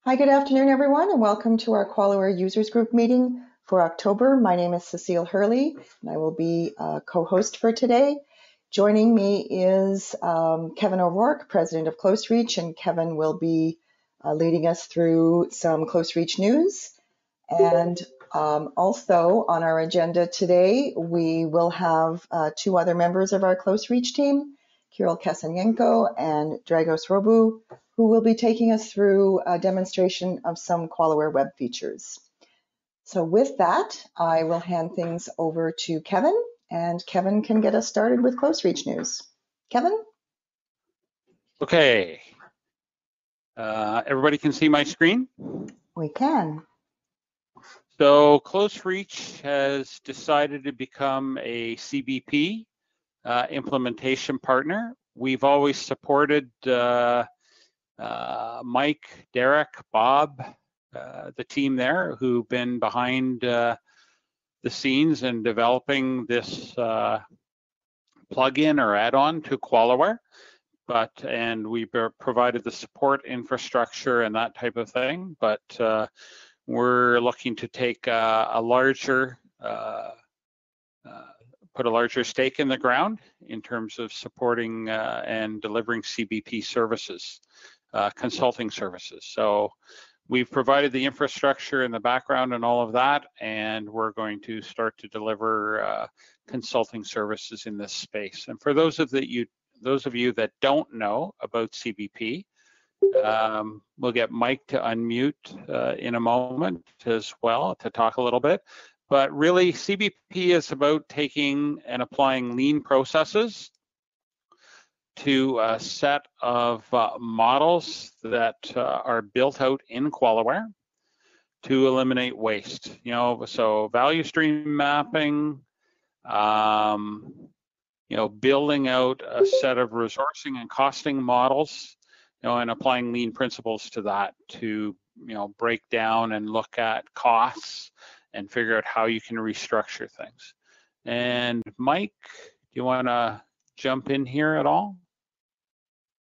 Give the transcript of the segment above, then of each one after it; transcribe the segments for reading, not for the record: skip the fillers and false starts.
Hi, good afternoon, everyone, and welcome to our QualiWare Users Group meeting for October. My name is Cecile Hurley, and I will be co-host for today. Joining me is Kevin O'Rourke, President of CloseReach, and Kevin will be leading us through some CloseReach news. And also on our agenda today, we will have two other members of our CloseReach team, Kirill Kasanyenko and Dragos Robu, who will be taking us through a demonstration of some QualiWare web features. So with that, I will hand things over to Kevin, and Kevin can get us started with CloseReach news. Kevin? Okay. Everybody can see my screen? We can. So CloseReach has decided to become a CBP implementation partner. We've always supported Mike, Derek, Bob, the team there who've been behind the scenes in developing this plugin or add-on to QualiWare. And we provided the support infrastructure and that type of thing, but we're looking to take put a larger stake in the ground in terms of supporting and delivering CBP services, consulting services. So we've provided the infrastructure in the background and all of that, and we're going to start to deliver consulting services in this space. And for those of you that don't know about CBP, we'll get Mike to unmute in a moment as well to talk a little bit. But really, CBP is about taking and applying lean processes to a set of models that are built out in QualiWare to eliminate waste. So value stream mapping, building out a set of resourcing and costing models, and applying lean principles to that to, break down and look at costs and figure out how you can restructure things. And Mike, do you want to jump in here at all?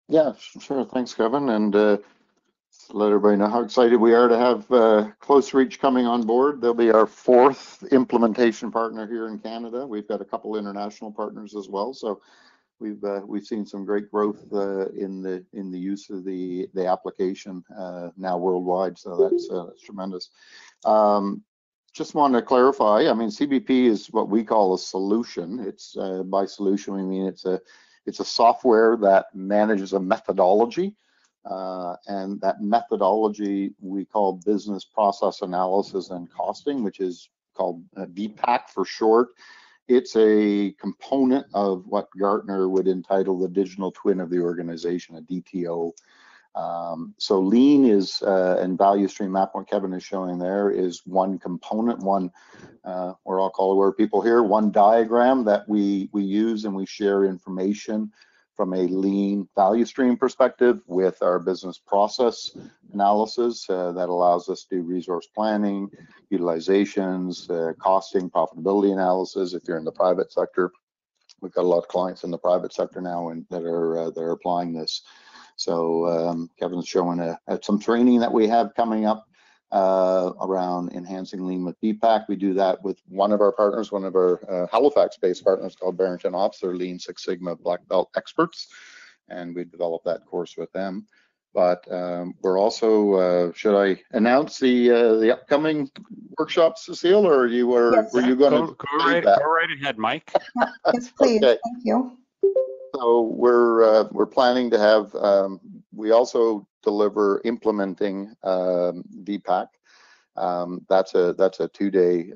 Yeah, sure. Thanks, Kevin. And let everybody know how excited we are to have CloseReach coming on board. They'll be our fourth implementation partner here in Canada. We've got a couple international partners as well. So we've seen some great growth in the use of the application now worldwide. So that's tremendous. Just wanted to clarify. I mean, CBP is what we call a solution. It's by solution we mean it's a software that manages a methodology, and that methodology we call business process analysis and costing, which is called BPAC for short. It's a component of what Gartner would entitle the digital twin of the organization, a DTO. So lean is, and value stream map, what Kevin is showing there, is one component, we're all QualiWare people here, one diagram that we use and we share information from a lean value stream perspective with our business process analysis that allows us to do resource planning, utilizations, costing, profitability analysis. If you're in the private sector, we've got a lot of clients in the private sector now that are applying this. So Kevin's showing some training that we have coming up around enhancing lean with BPAC. We do that with one of our partners, one of our Halifax-based partners called Barrington Ops. They're Lean Six Sigma Black Belt experts, and we developed that course with them. But we're also, should I announce the upcoming workshop, Cecile, or were you going to go right ahead, Mike? Yes, please. Okay. Thank you. So we're planning to have, we also deliver implementing BPAC. That's a two-day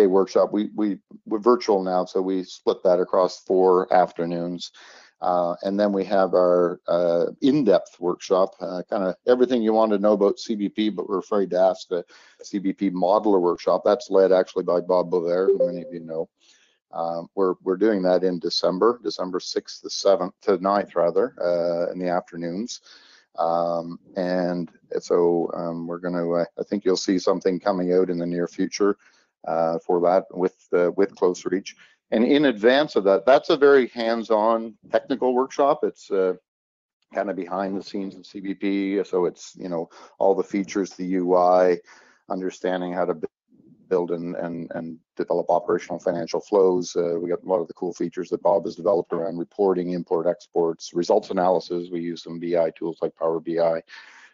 workshop. We're virtual now, so we split that across 4 afternoons. And then we have our in-depth workshop, kind of everything you want to know about CBP, but we're afraid to ask the CBP modeler workshop. That's led actually by Bob Bovair, who many of you know. We're doing that in December 6th to 7th to 9th rather, in the afternoons. And so we're going to, I think you'll see something coming out in the near future for that with CloseReach. And in advance of that, that's a very hands-on technical workshop. It's kind of behind the scenes of CBP. So it's, you know, all the features, the UI, understanding how to build and develop operational financial flows. We got a lot of the cool features that Bob has developed around reporting, import, exports, results analysis. We use some BI tools like Power BI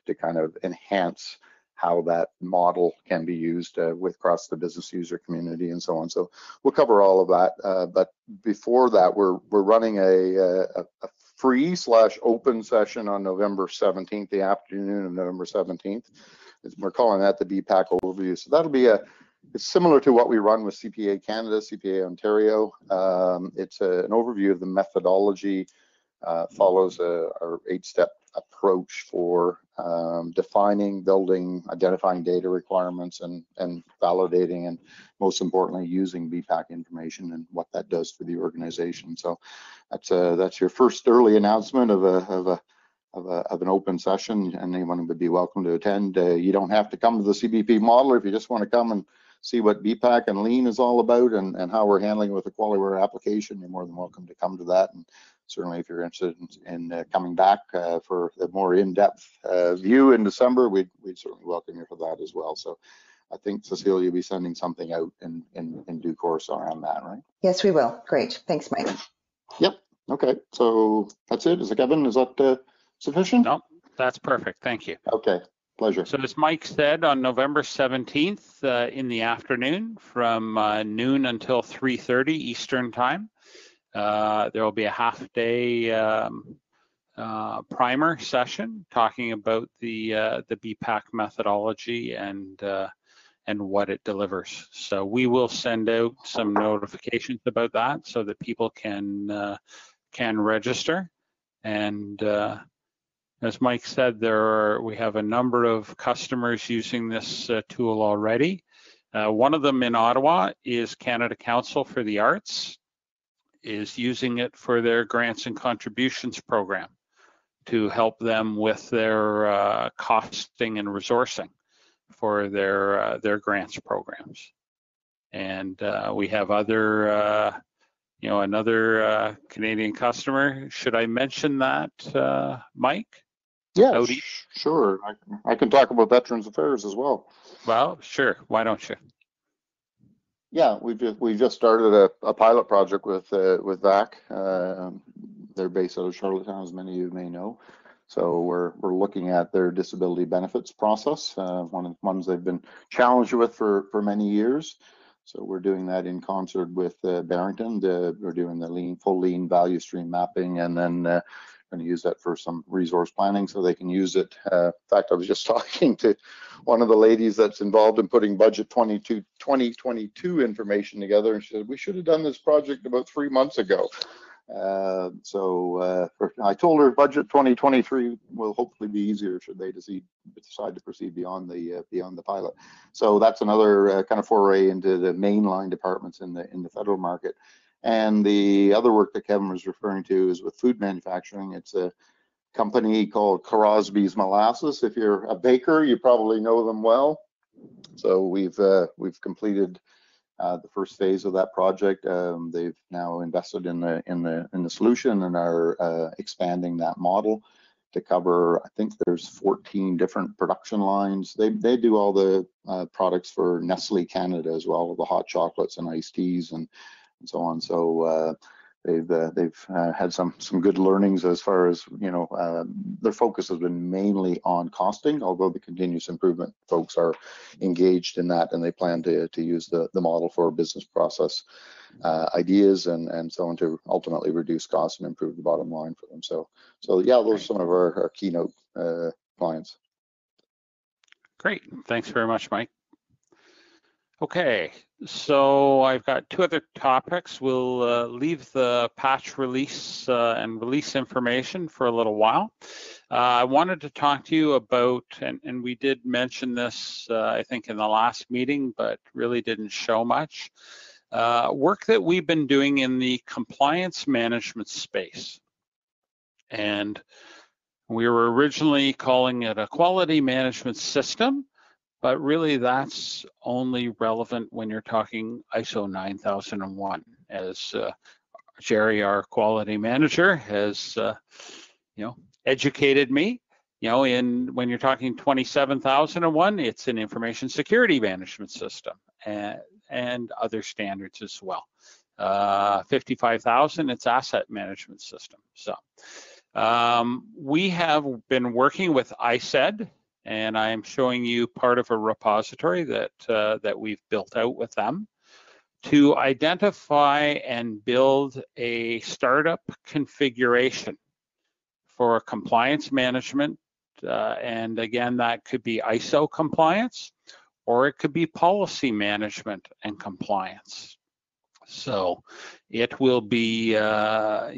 to kind of enhance how that model can be used with across the business user community and so on. So we'll cover all of that. But before that, we're running a free/open session on November 17th, the afternoon of November 17th. We're calling that the BPAC overview. So that'll be it's similar to what we run with CPA Canada, CPA Ontario. It's an overview of the methodology, follows our 8-step approach for defining, building, identifying data requirements, and validating, and most importantly, using BPAC information and what that does for the organization. So that's your first early announcement of an open session, and anyone would be welcome to attend. You don't have to come to the CBP model. If you just want to come and see what BPAC and Lean is all about and how we're handling with the QualiWare application, you're more than welcome to come to that. And certainly if you're interested in coming back for a more in-depth view in December, we'd certainly welcome you for that as well. So I think, Cecile, you'll be sending something out in due course around that, right? Yes, we will. Great. Thanks, Mike. Yep. Okay. So that's it. Kevin, is that sufficient? No, that's perfect. Thank you. Okay. Pleasure. So as Mike said, on November 17th in the afternoon from noon until 3:30 Eastern time, there will be a half-day primer session talking about the BPAC methodology and what it delivers. So we will send out some notifications about that so that people can register. And as Mike said, we have a number of customers using this tool already. One of them in Ottawa is Canada Council for the Arts, is using it for their grants and contributions program to help them with their costing and resourcing for their grants programs. And we have other, another Canadian customer. Should I mention that, Mike? Yeah, sure. I can talk about Veterans Affairs as well. Well, sure. Why don't you? Yeah, we just started a pilot project with VAC. They're based out of Charlottetown, as many of you may know. So we're looking at their disability benefits process, one of the ones they've been challenged with for many years. So we're doing that in concert with Barrington. We're doing the full lean value stream mapping, and then going to use that for some resource planning so they can use it. In fact, I was just talking to one of the ladies that's involved in putting budget 2022 information together, and she said, we should have done this project about 3 months ago. I told her budget 2023 will hopefully be easier should they decide to proceed beyond the pilot. So that's another kind of foray into the mainline departments in the federal market. And the other work that Kevin was referring to is with food manufacturing. It's a company called Crosby's Molasses. If you're a baker, you probably know them well. So we've completed the first phase of that project. They've now invested in the solution and are expanding that model to cover, I think there's 14 different production lines. They do all the products for Nestle Canada as well, the hot chocolates and iced teas and so on. So they've had some good learnings as far as, their focus has been mainly on costing, although the continuous improvement folks are engaged in that, and they plan to use the model for business process ideas and so on to ultimately reduce costs and improve the bottom line for them. So yeah, those are some of our keynote clients. Great. Thanks very much, Mike. Okay, so I've got 2 other topics. We'll leave the patch release and release information for a little while. I wanted to talk to you about, and we did mention this, I think, in the last meeting, but really didn't show much, work that we've been doing in the compliance management space. And we were originally calling it a quality management system, but really that's only relevant when you're talking ISO 9001, as Jerry, our quality manager, has educated me, when you're talking 27,001, it's an information security management system and other standards as well. 55,000, it's asset management system. So we have been working with ISED, and I am showing you part of a repository that we've built out with them to identify and build a startup configuration for compliance management. And again, that could be ISO compliance, or it could be policy management and compliance. So it will be, our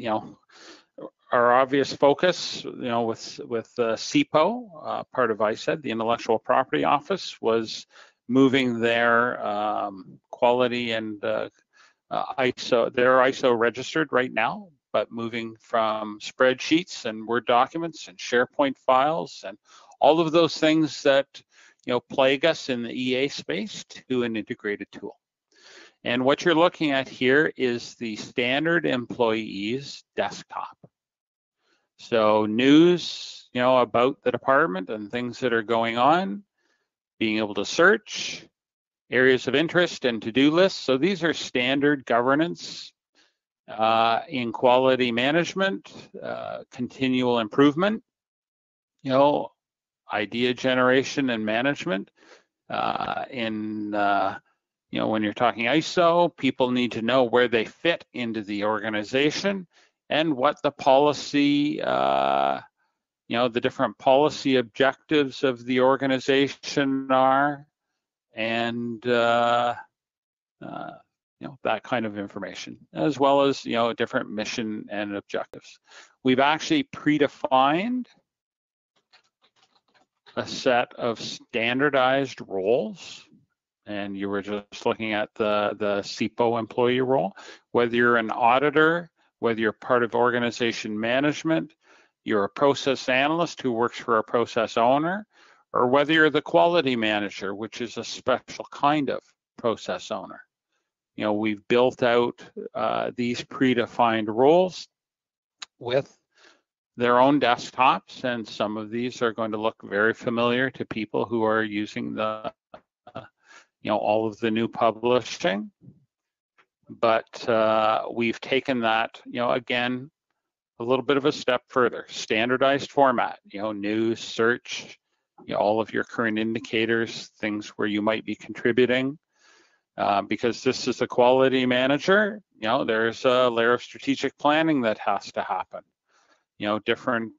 obvious focus, with CPO, part of ISED, the Intellectual Property Office, was moving their quality and ISO. They're ISO registered right now, but moving from spreadsheets and Word documents and SharePoint files and all of those things that plague us in the EA space to an integrated tool. And what you're looking at here is the standard employees desktop. So news, about the department and things that are going on, being able to search, areas of interest and to-do lists. So these are standard governance in quality management, continual improvement, idea generation and management. When you're talking ISO, people need to know where they fit into the organization and what the policy, the different policy objectives of the organization are, and that kind of information, as well as different mission and objectives. We've actually predefined a set of standardized roles, and you were just looking at the CPO employee role. Whether you're an auditor, whether you're part of organization management, you're a process analyst who works for a process owner, or whether you're the quality manager, which is a special kind of process owner. We've built out these predefined roles with their own desktops, and some of these are going to look very familiar to people who are using the all of the new publishing. But we've taken that, again, a little bit of a step further. Standardized format, news, search, all of your current indicators, things where you might be contributing. Because this is a quality manager, there's a layer of strategic planning that has to happen. Different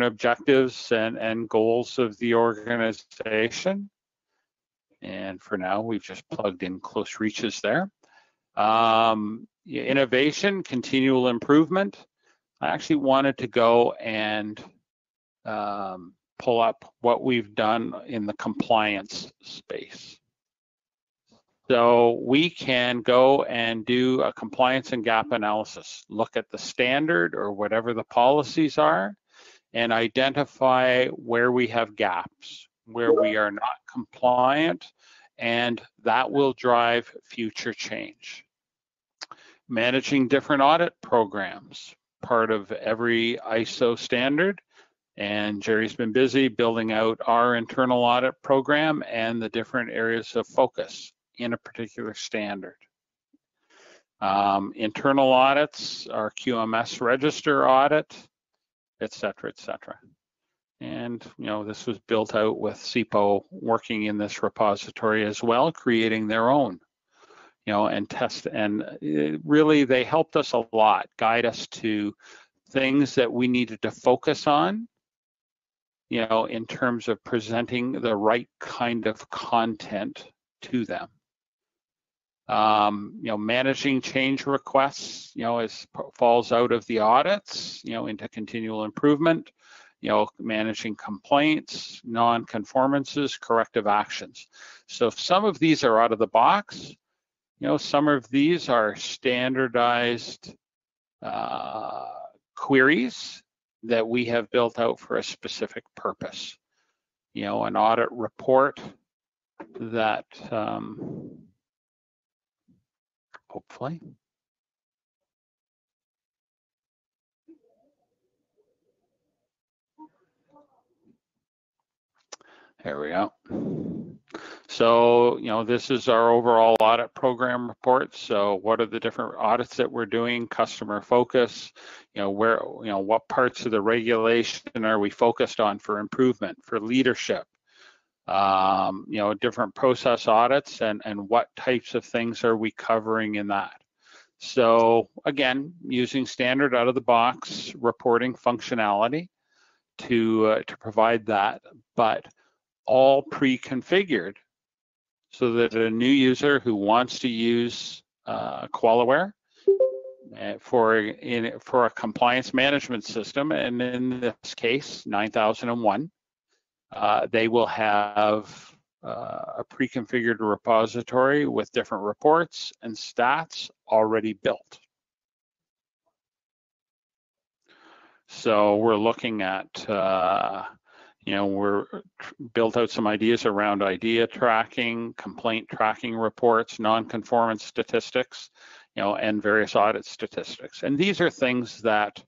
objectives and goals of the organization. And for now, we've just plugged in CloseReaches there. Innovation, continual improvement. I actually wanted to go and pull up what we've done in the compliance space. So we can go and do a compliance and gap analysis, look at the standard or whatever the policies are, and identify where we have gaps, where we are not compliant, and that will drive future change. Managing different audit programs, part of every ISO standard, and Jerry's been busy building out our internal audit program and the different areas of focus in a particular standard. Internal audits, our QMS register audit, et cetera, et cetera. And this was built out with CPO working in this repository as well, creating their own, and test. And really, they helped us a lot, guide us to things that we needed to focus on, in terms of presenting the right kind of content to them. Managing change requests, falls out of the audits, into continual improvement. Managing complaints, non-conformances, corrective actions. So some of these are out of the box. Some of these are standardized queries that we have built out for a specific purpose. An audit report that hopefully. There we go. So, this is our overall audit program report. So what are the different audits that we're doing, customer focus, what parts of the regulation are we focused on for improvement, for leadership, different process audits and what types of things are we covering in that. So again, using standard out of the box reporting functionality to provide that, but all pre-configured so that a new user who wants to use QualiWare for a compliance management system, and in this case 9001, they will have a pre-configured repository with different reports and stats already built. So we're looking at we're built out some ideas around idea tracking, complaint tracking reports, non-conformance statistics, and various audit statistics. And these are things that,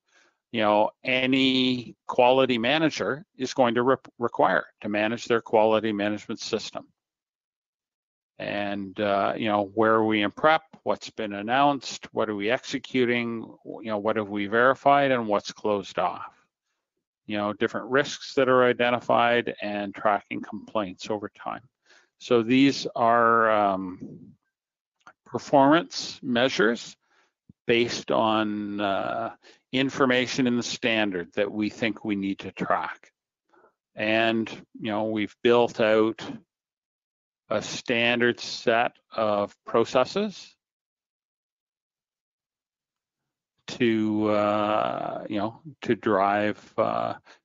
any quality manager is going to require to manage their quality management system. And, where are we in prep? What's been announced? What are we executing? What have we verified and what's closed off? Different risks that are identified and tracking complaints over time. So these are performance measures based on information in the standard that we think we need to track. And, we've built out a standard set of processes to drive,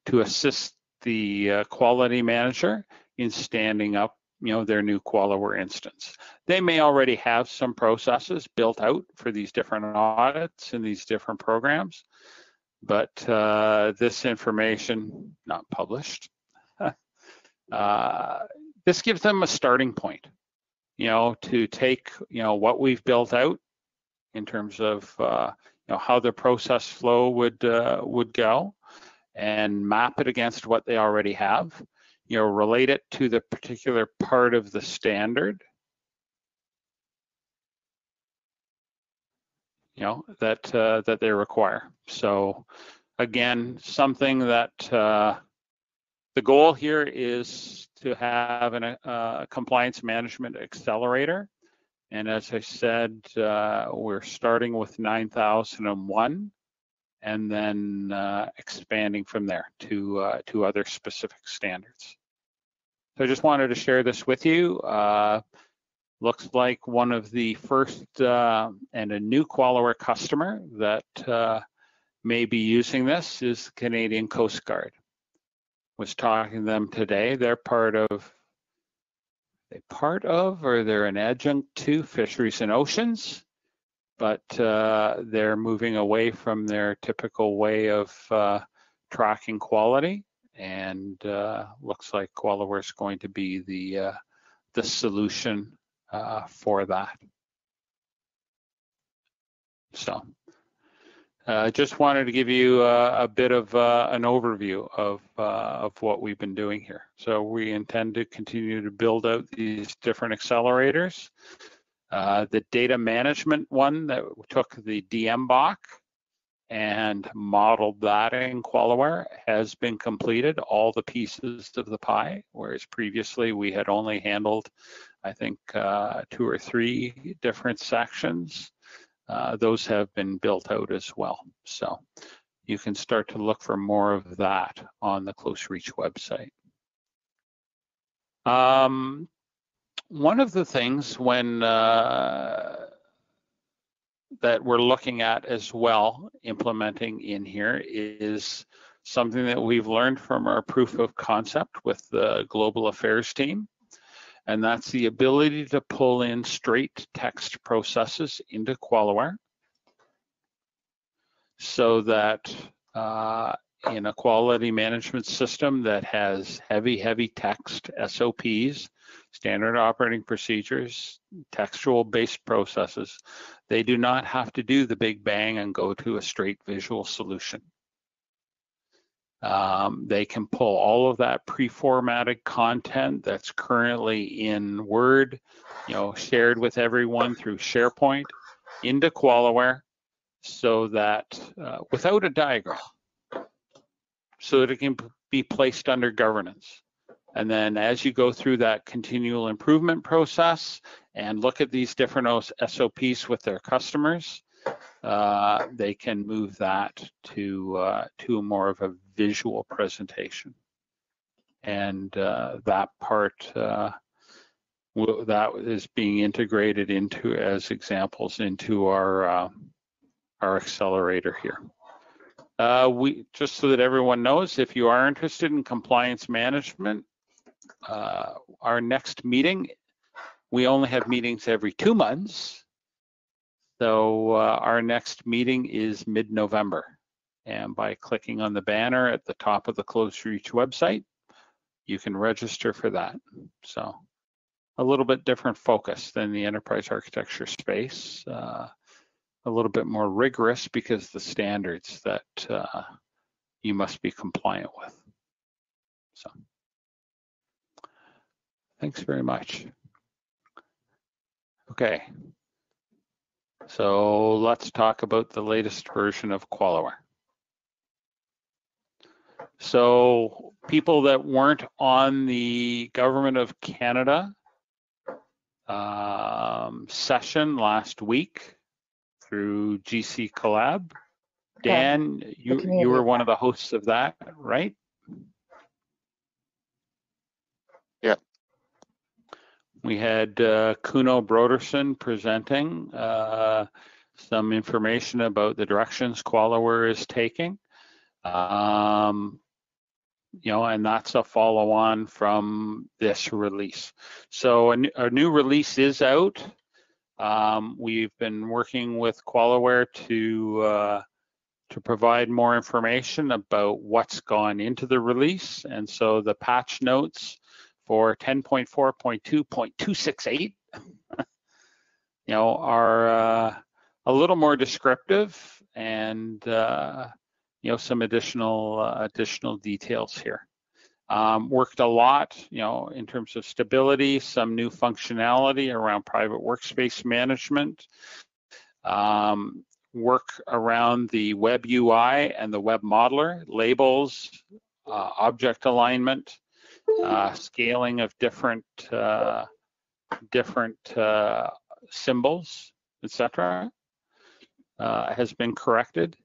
to assist the quality manager in standing up, their new QualiWare instance. They may already have some processes built out for these different audits and these different programs, but this information, not published, this gives them a starting point, to take, what we've built out in terms of, how the process flow would go, and map it against what they already have, relate it to the particular part of the standard, that they require. So again, something that the goal here is to have a compliance management accelerator. And as I said, we're starting with 9001 and then expanding from there to other specific standards. So I just wanted to share this with you. Looks like one of the first and a new QualiWare customer that may be using this is the Canadian Coast Guard. Was talking to them today. They're or they're an adjunct to Fisheries and Oceans, but they're moving away from their typical way of tracking quality, and looks like QualiWare is going to be the solution for that. So just wanted to give you a bit of an overview of what we've been doing here. So we intend to continue to build out these different accelerators. The data management one that took the DMBOK and modeled that in QualiWare has been completed, all the pieces of the pie, whereas previously we had only handled, I think, 2 or 3 different sections. Those have been built out as well. So you can start to look for more of that on the CloseReach website. One of the things that we're looking at as well, implementing in here, is something that we've learned from our proof of concept with the global affairs team. And that's the ability to pull in straight text processes into QualiWare so that in a quality management system that has heavy text SOPs, standard operating procedures, textual-based processes, they do not have to do the big bang and go to a straight visual solution. They can pull all of that pre-formatted content that's currently in Word, shared with everyone through SharePoint into QualiWare, so that without a diagram, so that it can be placed under governance. And then as you go through that continual improvement process and look at these different SOPs with their customers, they can move that to more of a visual presentation. And that part, that is being integrated into as examples into our accelerator here. Just so that everyone knows, if you are interested in compliance management, our next meeting, we only have meetings every 2 months. So our next meeting is mid-November. And by clicking on the banner at the top of the CloseReach website, you can register for that. So a little bit different focus than the enterprise architecture space. A little bit more rigorous because the standards that you must be compliant with. So thanks very much. Okay, so let's talk about the latest version of QualiWare. So people that weren't on the Government of Canada session last week through GC Collab, Dan, you were one of the hosts of that, right? Yeah. We had Kuno Broderson presenting some information about the directions QualiWare is taking. And that's a follow-on from this release. So a new release is out. We've been working with QualiWare to provide more information about what's gone into the release. And so the patch notes for 10.4.2.268, are a little more descriptive and some additional details here. Worked a lot, in terms of stability, some new functionality around private workspace management. Work around the web UI and the web modeler, labels, object alignment, scaling of different symbols, etc. Has been corrected.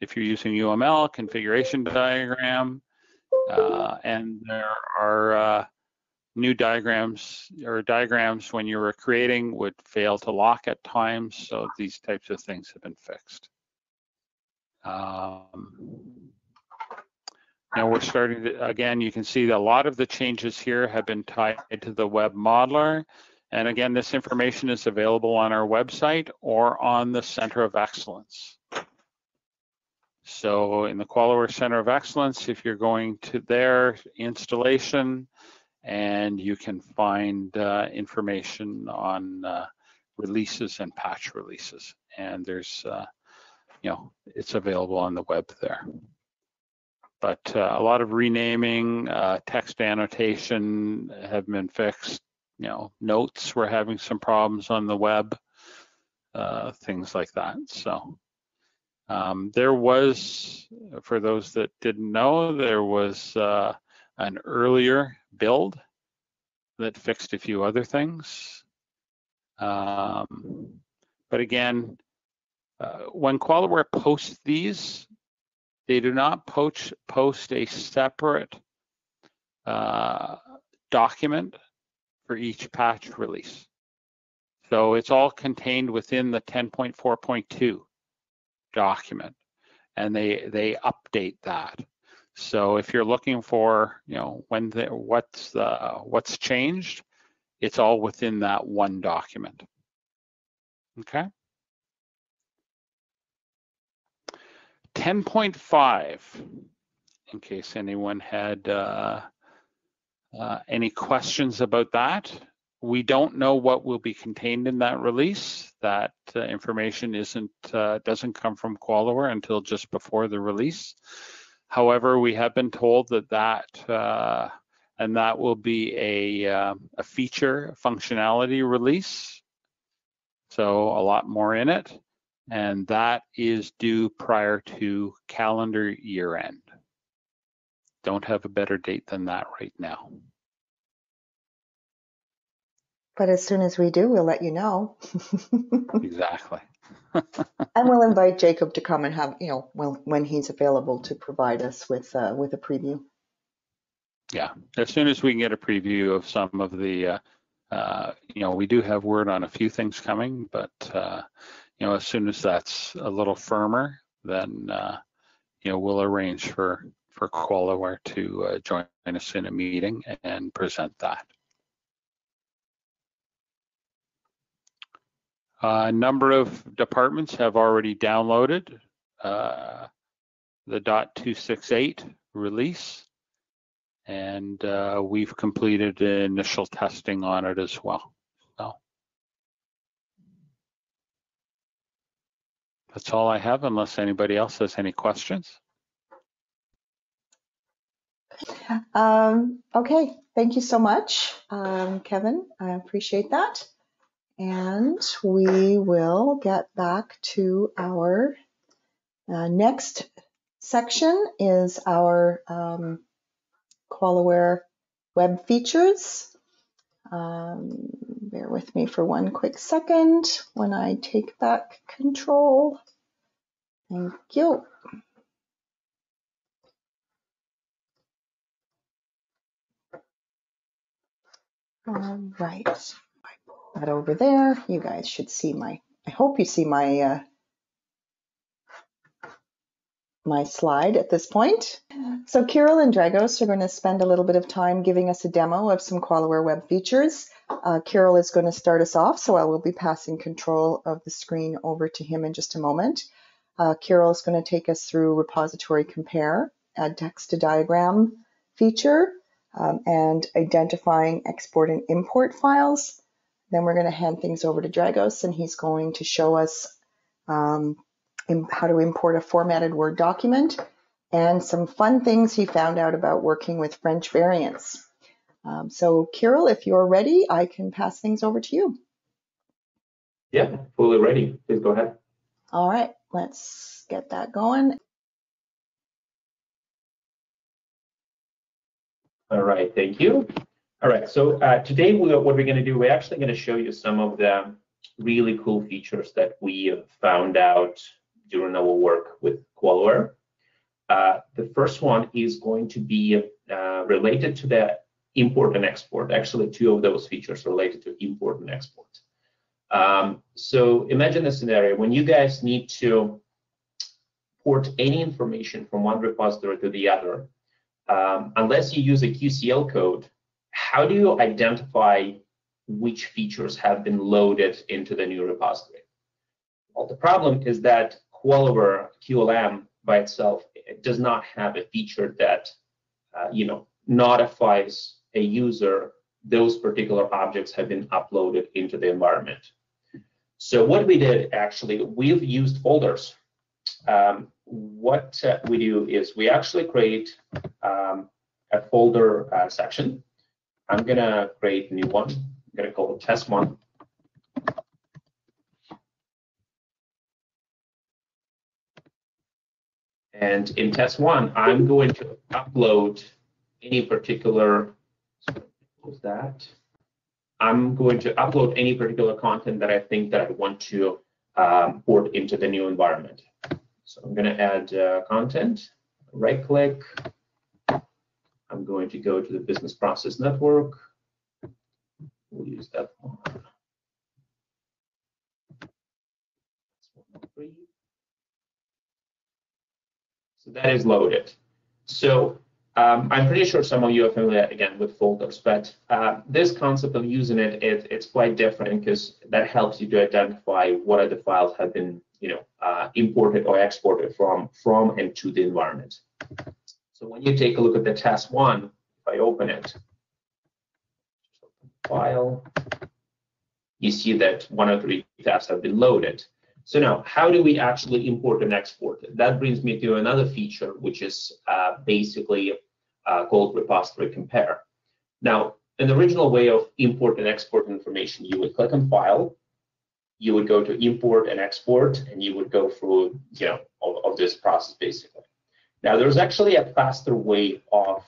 If you're using UML, configuration diagram, and there are new diagrams or diagrams when you were creating would fail to lock at times. So these types of things have been fixed. Now we're starting to, again, you can see that a lot of the changes here have been tied to the web modeler. And again, this information is available on our website or on the Center of Excellence. So in the QualiWare Center of Excellence, if you're going to their installation, and you can find information on releases and patch releases. And there's, it's available on the web there. But a lot of renaming, text annotation have been fixed. Notes, we're having some problems on the web, things like that. So there was, for those that didn't know, there was an earlier build that fixed a few other things. But again, when QualiWare posts these, they do not post a separate document for each patch release. So it's all contained within the 10.4.2 document, and they update that. So if you're looking for, what's changed, it's all within that one document. Okay. 10.5, in case anyone had any questions about that. We don't know what will be contained in that release. That information doesn't come from QualiWare until just before the release. However, we have been told that will be a feature functionality release, so a lot more in it, and that is due prior to calendar year end. Don't have a better date than that right now. But as soon as we do, we'll let you know. Exactly. And we'll invite Jacob to come and have, when he's available to provide us with a preview. Yeah, as soon as we can get a preview of some of the, we do have word on a few things coming, but, as soon as that's a little firmer, then, we'll arrange for QualiWare to join us in a meeting and present that. A number of departments have already downloaded the .268 release, and we've completed initial testing on it as well. So that's all I have, unless anybody else has any questions. Okay, thank you so much, Kevin. I appreciate that. And we will get back to our next section is our QualiWare web features. Bear with me for one quick second when I take back control. Thank you. All right, that over there. You guys should see I hope you see my slide at this point. So Kirill and Dragos are going to spend a little bit of time giving us a demo of some QualiWare web features. Kirill is going to start us off, so I will be passing control of the screen over to him in just a moment. Kirill is going to take us through repository compare, add text to diagram feature, and identifying export and import files. Then we're going to hand things over to Dragos, and he's going to show us how to import a formatted Word document and some fun things he found out about working with French variants. So Kirill, if you're ready, I can pass things over to you. Yeah, fully ready. Please go ahead. All right, let's get that going. All right, thank you. All right, so today what we're going to do, we're actually going to show you some of the really cool features that we found out during our work with QualiWare. The first one is going to be related to the import and export. Actually, two of those features related to import and export. So imagine a scenario when you guys need to port any information from one repository to the other. Unless you use a QCL code, how do you identify which features have been loaded into the new repository? Well, the problem is that QualiWare QLM by itself, it does not have a feature that notifies a user those particular objects have been uploaded into the environment. So what we did actually, we've used folders. What we do is we actually create a folder section. I'm gonna create a new one. I'm gonna call it test one. And in test one, I'm going to upload any particular, I'm going to upload any particular content that I think that I want to port into the new environment. So I'm going to add content, right click. I'm going to go to the business process network. We'll use that one. So that is loaded. So I'm pretty sure some of you are familiar again with folders, but this concept of using it's quite different because that helps you to identify what are the files have been imported or exported from and to the environment. So when you take a look at the test one, if I open it, file, you see that 103 tabs have been loaded. So now, how do we actually import and export? That brings me to another feature, which is basically called repository compare. Now, in the original way of import and export information, you would click on File, you would go to Import and Export, and you would go through, of this process basically. Now, there's actually a faster way of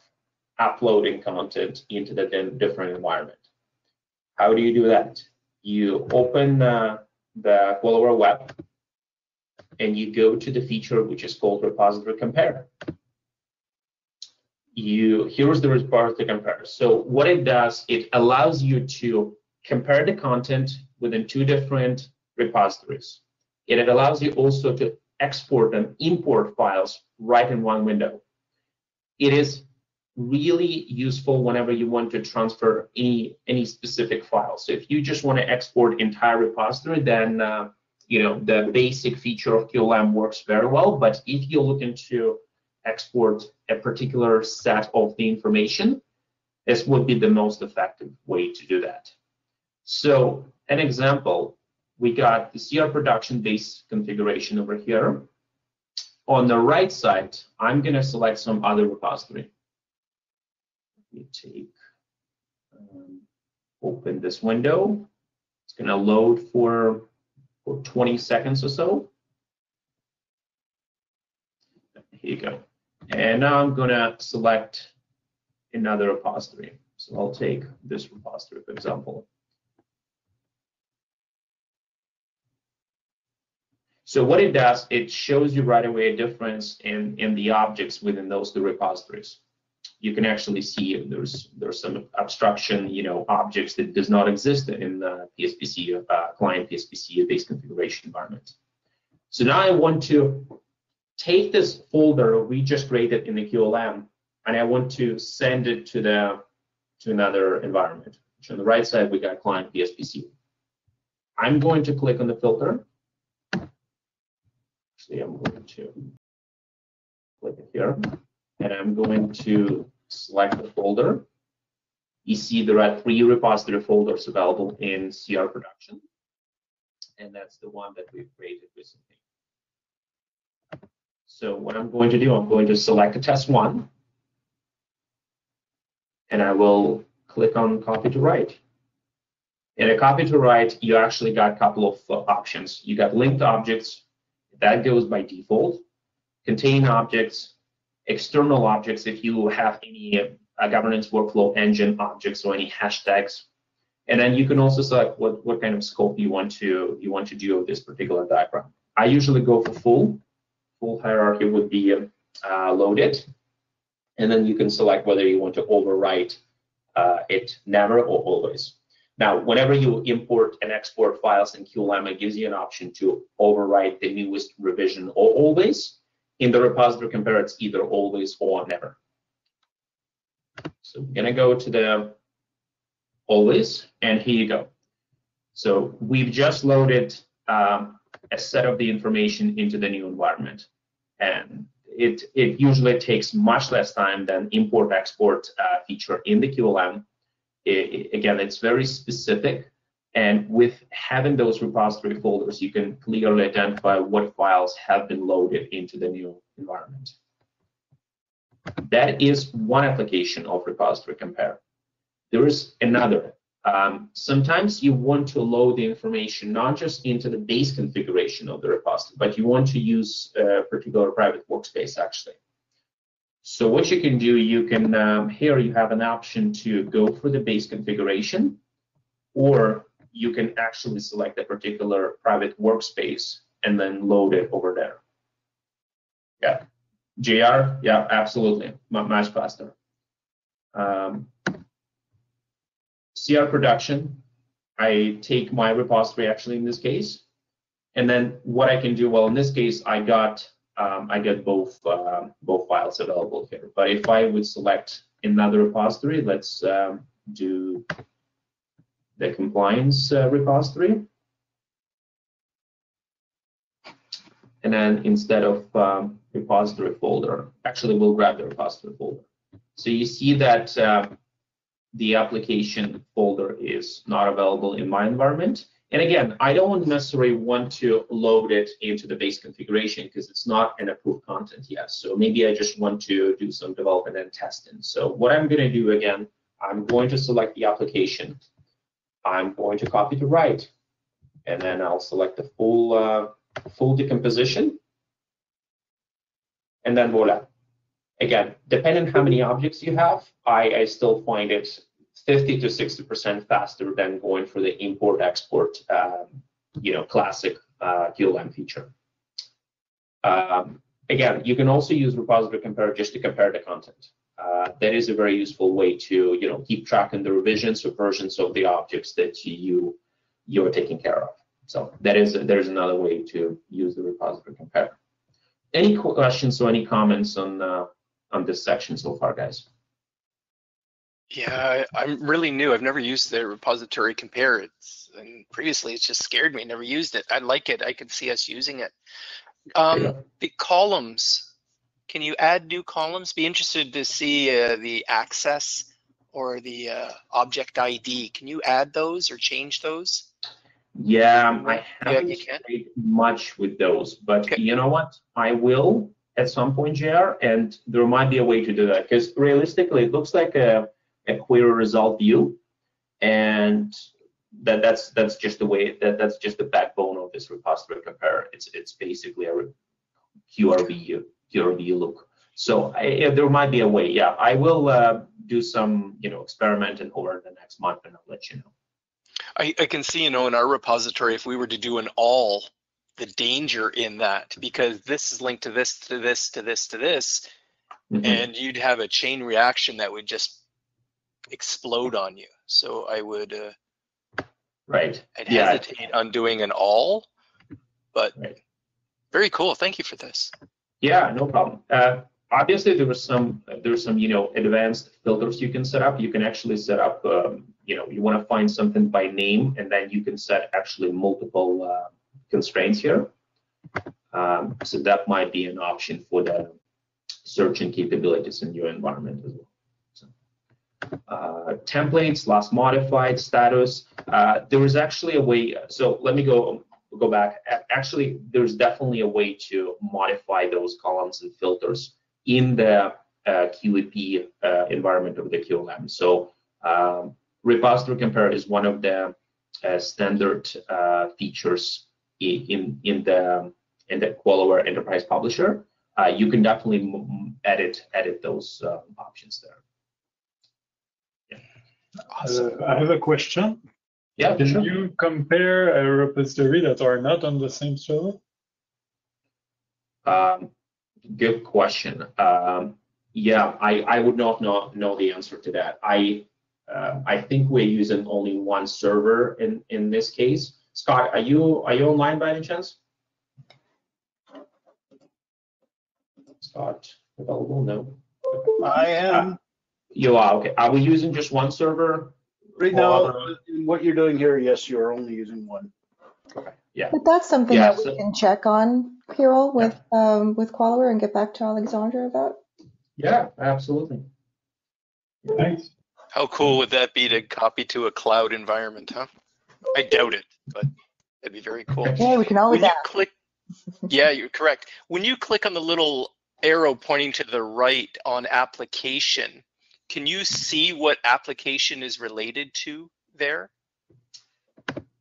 uploading content into the different environment. How do you do that? You open the QualiWare web, and you go to the feature which is called repository compare. Here's the repository compare. So what it does, it allows you to compare the content within two different repositories. And it allows you also to export and import files right in one window. It is really useful whenever you want to transfer any specific file. So if you just want to export entire repository, then the basic feature of QLM works very well. But if you're looking to export a particular set of the information, this would be the most effective way to do that. So an example, we got the CR production base configuration over here. On the right side, I'm going to select some other repository. Let me take, open this window. It's going to load for 20 seconds or so. Here you go. And now I'm going to select another repository. So I'll take this repository, for example. So what it does, it shows you right away a difference in the objects within those two repositories. You can actually see there's some abstraction, objects that does not exist in the PSPC client PSPC base configuration environment. So now I want to take this folder we just created in the QLM, and I want to send it to another environment. So on the right side, we got client PSPC. I'm going to click on the filter. So I'm going to click it here, and I'm going to select the folder. You see there are 3 repository folders available in CR production, and that's the one that we've created recently. So what I'm going to do, I'm going to select a test 1, and I will click on copy to write. In a copy to write, you actually got a couple of options. You got linked objects, that goes by default. Contain objects, external objects if you have any governance workflow engine objects or any hashtags. And then you can also select what kind of scope you want to do with this particular diagram. I usually go for full hierarchy would be loaded, and then you can select whether you want to overwrite it never or always. Now, whenever you import and export files in QLM, it gives you an option to overwrite the newest revision or always. In the repository compare, it's either always or never. So we're going to go to the always, and here you go. So we've just loaded a set of the information into the new environment, and it usually takes much less time than import-export feature in the QLM. Again, it's very specific, and with having those repository folders, you can clearly identify what files have been loaded into the new environment. That is one application of repository compare. There is another. Sometimes you want to load the information not just into the base configuration of the repository, but you want to use a particular private workspace actually. So what you can do, you can, here you have an option to go for the base configuration, or you can actually select a particular private workspace and then load it over there. Yeah, JR, yeah, absolutely, much faster. CR production, I take my repository actually in this case, and then what I can do, well, in this case, I got both files available here. But if I would select another repository, let's do the compliance repository, and then instead of repository folder, actually we'll grab the repository folder. So you see that the application folder is not available in my environment. And again, I don't necessarily want to load it into the base configuration because it's not an approved content yet. So maybe I just want to do some development and testing. So what I'm going to do again, I'm going to select the application. I'm going to copy to right, and then I'll select the full decomposition, and then voila. Again, depending on how many objects you have, I still find it 50 to 60% faster than going for the import-export, classic QLM feature. Again, you can also use repository compare just to compare the content. That is a very useful way to keep track of the revisions or versions of the objects that you're taking care of. So there's another way to use the repository compare. Any questions or any comments on this section so far, guys? Yeah, I'm really new. I've never used the repository compare. And previously it's just scared me. Never used it. I like it. I could see us using it. The columns. Can you add new columns? Be interested to see the access or the object ID. Can you add those or change those? Yeah, I haven't played much with those, but okay. You know what? I will at some point, JR, and there might be a way to do that because realistically, it looks like a query result view, and that's just the way that's just the backbone of this repository compare. It's basically a QRV look. So there might be a way. Yeah, I will do some experimenting over the next month, and I'll let you know. I can see, in our repository, if we were to do an all, the danger in that, because this is linked to this, to this, to this, to this, and you'd have a chain reaction that would just explode on you. So I would, I'd hesitate on doing an all, but very cool. Thank you for this. Yeah, no problem. Obviously, there's some advanced filters you can set up. You can actually set up you want to find something by name, and then you can set actually multiple constraints here. So that might be an option for the searching capabilities in your environment as well. So, templates, last modified, status. There is actually a way. So let me go back. Actually, there's definitely a way to modify those columns and filters in the QEP environment of the QLM. So repository compare is one of the standard features in the QualiWare Enterprise Publisher. You can definitely edit those options there. Yeah. Awesome. I have a question. Yeah, Can sure. you compare a repository that are not on the same server? Good question. Yeah, I would not know the answer to that. I think we're using only one server in this case. Scott, are you online by any chance? Scott, available? No. I am. You are, okay. Are we using just one server? Right now, what you're doing here, yes, you're only using one. Okay. Yeah. But that's something that we can check on, Kirill, with QualiWare and get back to Alexandra about. Yeah, absolutely. Thanks. How cool would that be to copy to a cloud environment, huh? I doubt it, but that'd be very cool. Yeah, we can always ask. Yeah, you're correct. When you click on the little arrow pointing to the right on application, can you see what application is related to there?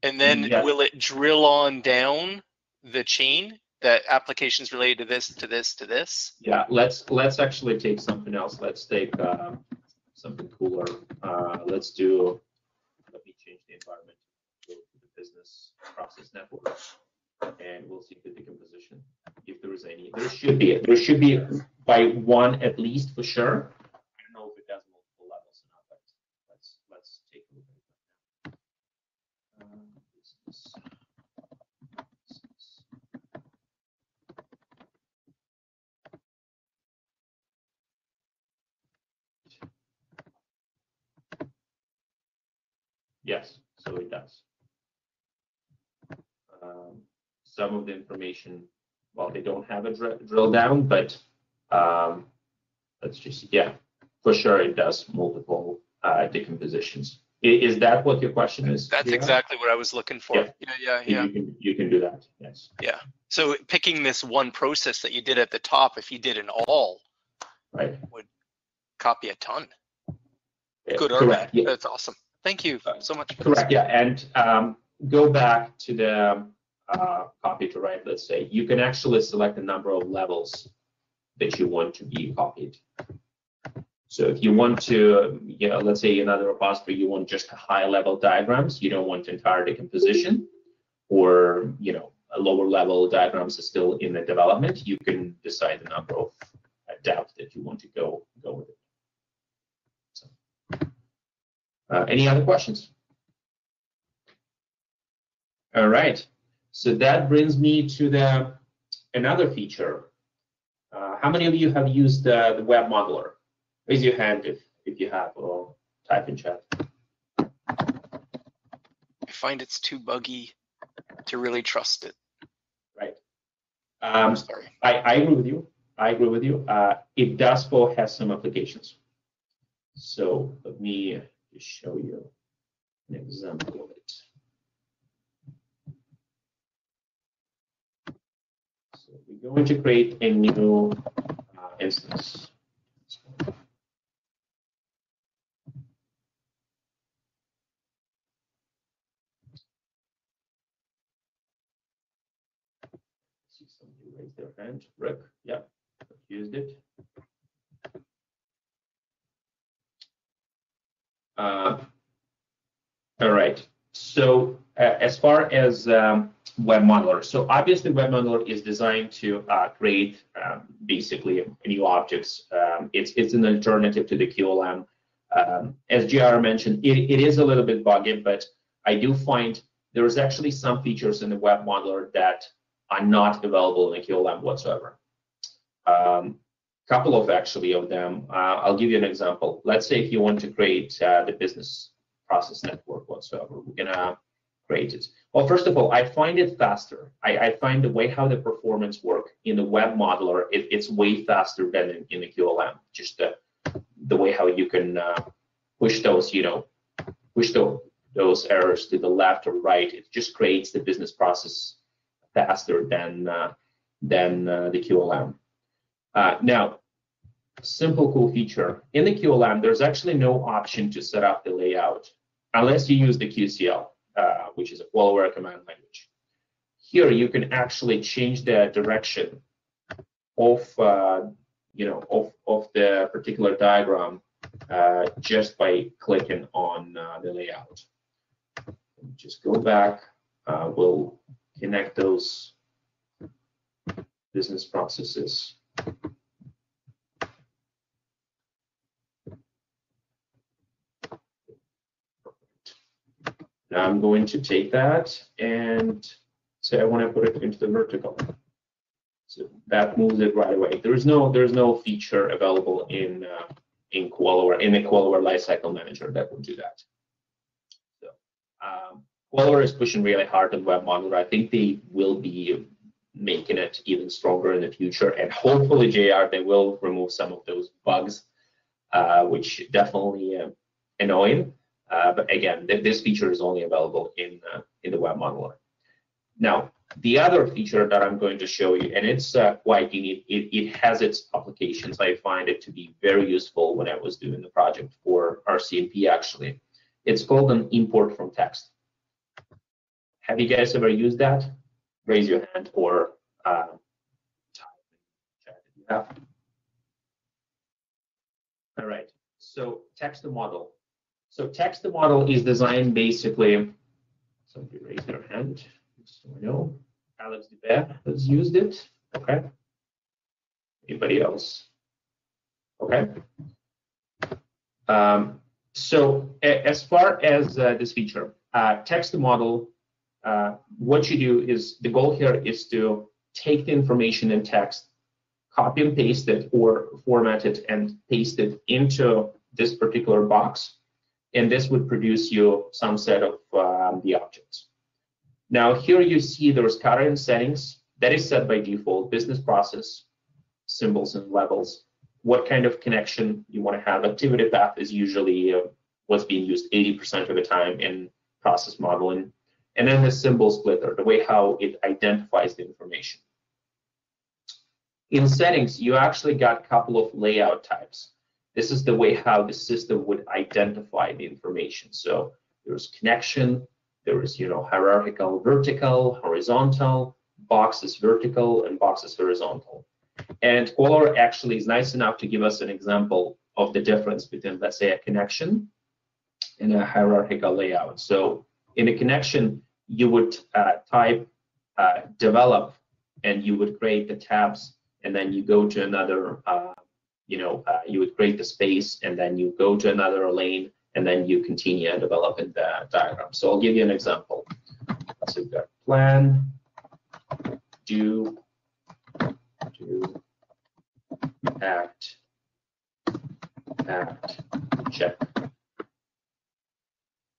And then will it drill on down the chain that applications related to this, to this, to this? Yeah, let's actually take something else. Let's take something cooler. Let me change the environment. Go to the business process network, and we'll see the decomposition. If there is any, there should be by one at least for sure. I don't know if it has multiple levels or not, but let's take a look at it. Yes, so it does. Some of the information, well, they don't have a drill down, but let's just, yeah, for sure it does multiple decompositions. Is that what your question is? That's exactly what I was looking for. Yeah. You can do that. Yes. Yeah. So picking this one process that you did at the top, if you did an all, right, would copy a ton. Yeah, Good or bad. Yeah. That's awesome. Thank you so much. Correct. Yeah, and go back to the copy to write. Let's say you can actually select a number of levels that you want to be copied. So if you want to, let's say another repository, you want just high-level diagrams, you don't want entire decomposition, or a lower-level diagrams is still in the development, you can decide the number of depth that you want to go with it. So, any other questions? All right. So that brings me to another feature. How many of you have used the web modeler? Raise your hand if you have, or type in chat. I find it's too buggy to really trust it. Right. I'm sorry. I agree with you. It does have some applications. So let me just show you an example of it. So we're going to create a new instance. See somebody raise their hand. Rick, yeah, used it. All right. So as far as web modeler, so obviously web modeler is designed to create basically new objects. It's an alternative to the QLM. As JR mentioned, it is a little bit buggy, but I do find there's actually some features in the web modeler that are not available in the QLM whatsoever. Couple of them. I'll give you an example. Let's say if you want to create the business process network whatsoever, we're gonna create it. Well, first of all, I find it faster. I find the way how the performance work in the web modeler, it's way faster than in the QLM. Just the way how you can push those, those errors to the left or right. It just creates the business process faster than the QLM. Now, simple cool feature. In the QLM, there's actually no option to set up the layout unless you use the QCL, which is a QualiWare command language. Here, you can actually change the direction of the particular diagram just by clicking on the layout. Just go back. We'll connect those business processes. Now I'm going to take that and say I want to put it into the vertical. So that moves it right away. There's no feature available in QualiWare, in the QualiWare Lifecycle Manager that will do that. So QualiWare is pushing really hard on web modeler. I think they will be making it even stronger in the future, and hopefully, JR, they will remove some of those bugs, which definitely annoying. But again, this feature is only available in the web modeler. Now, the other feature that I'm going to show you, and it's quite unique, it has its applications. I find it to be very useful when I was doing the project for RCMP, actually. It's called an import from text. Have you guys ever used that? Raise your hand or type in chat if you have. All right, so text to model. So text to model is designed basically, somebody raise their hand, so I know. Alex DeBear has used it, okay. Anybody else? Okay. So as far as this feature, text to model, what you do is, the goal here is to take the information in text, copy and paste it, or format it and paste it into this particular box. And this would produce you some set of the objects. Now here you see there's current settings that is set by default, business process, symbols and levels, what kind of connection you want to have. Activity path is usually what's being used 80% of the time in process modeling. And then the symbol splitter, the way how it identifies the information. In settings, you actually got a couple of layout types. This is the way how the system would identify the information. So there's connection, there is, hierarchical, vertical, horizontal, boxes vertical, and boxes horizontal. And QualiWare actually is nice enough to give us an example of the difference between, let's say, a connection and a hierarchical layout. So in a connection, you would type develop, and you would create the tabs, and then you go to another, you would create the space, and then you go to another lane, and then you continue developing the diagram. So I'll give you an example. So we've got plan, do, act, check.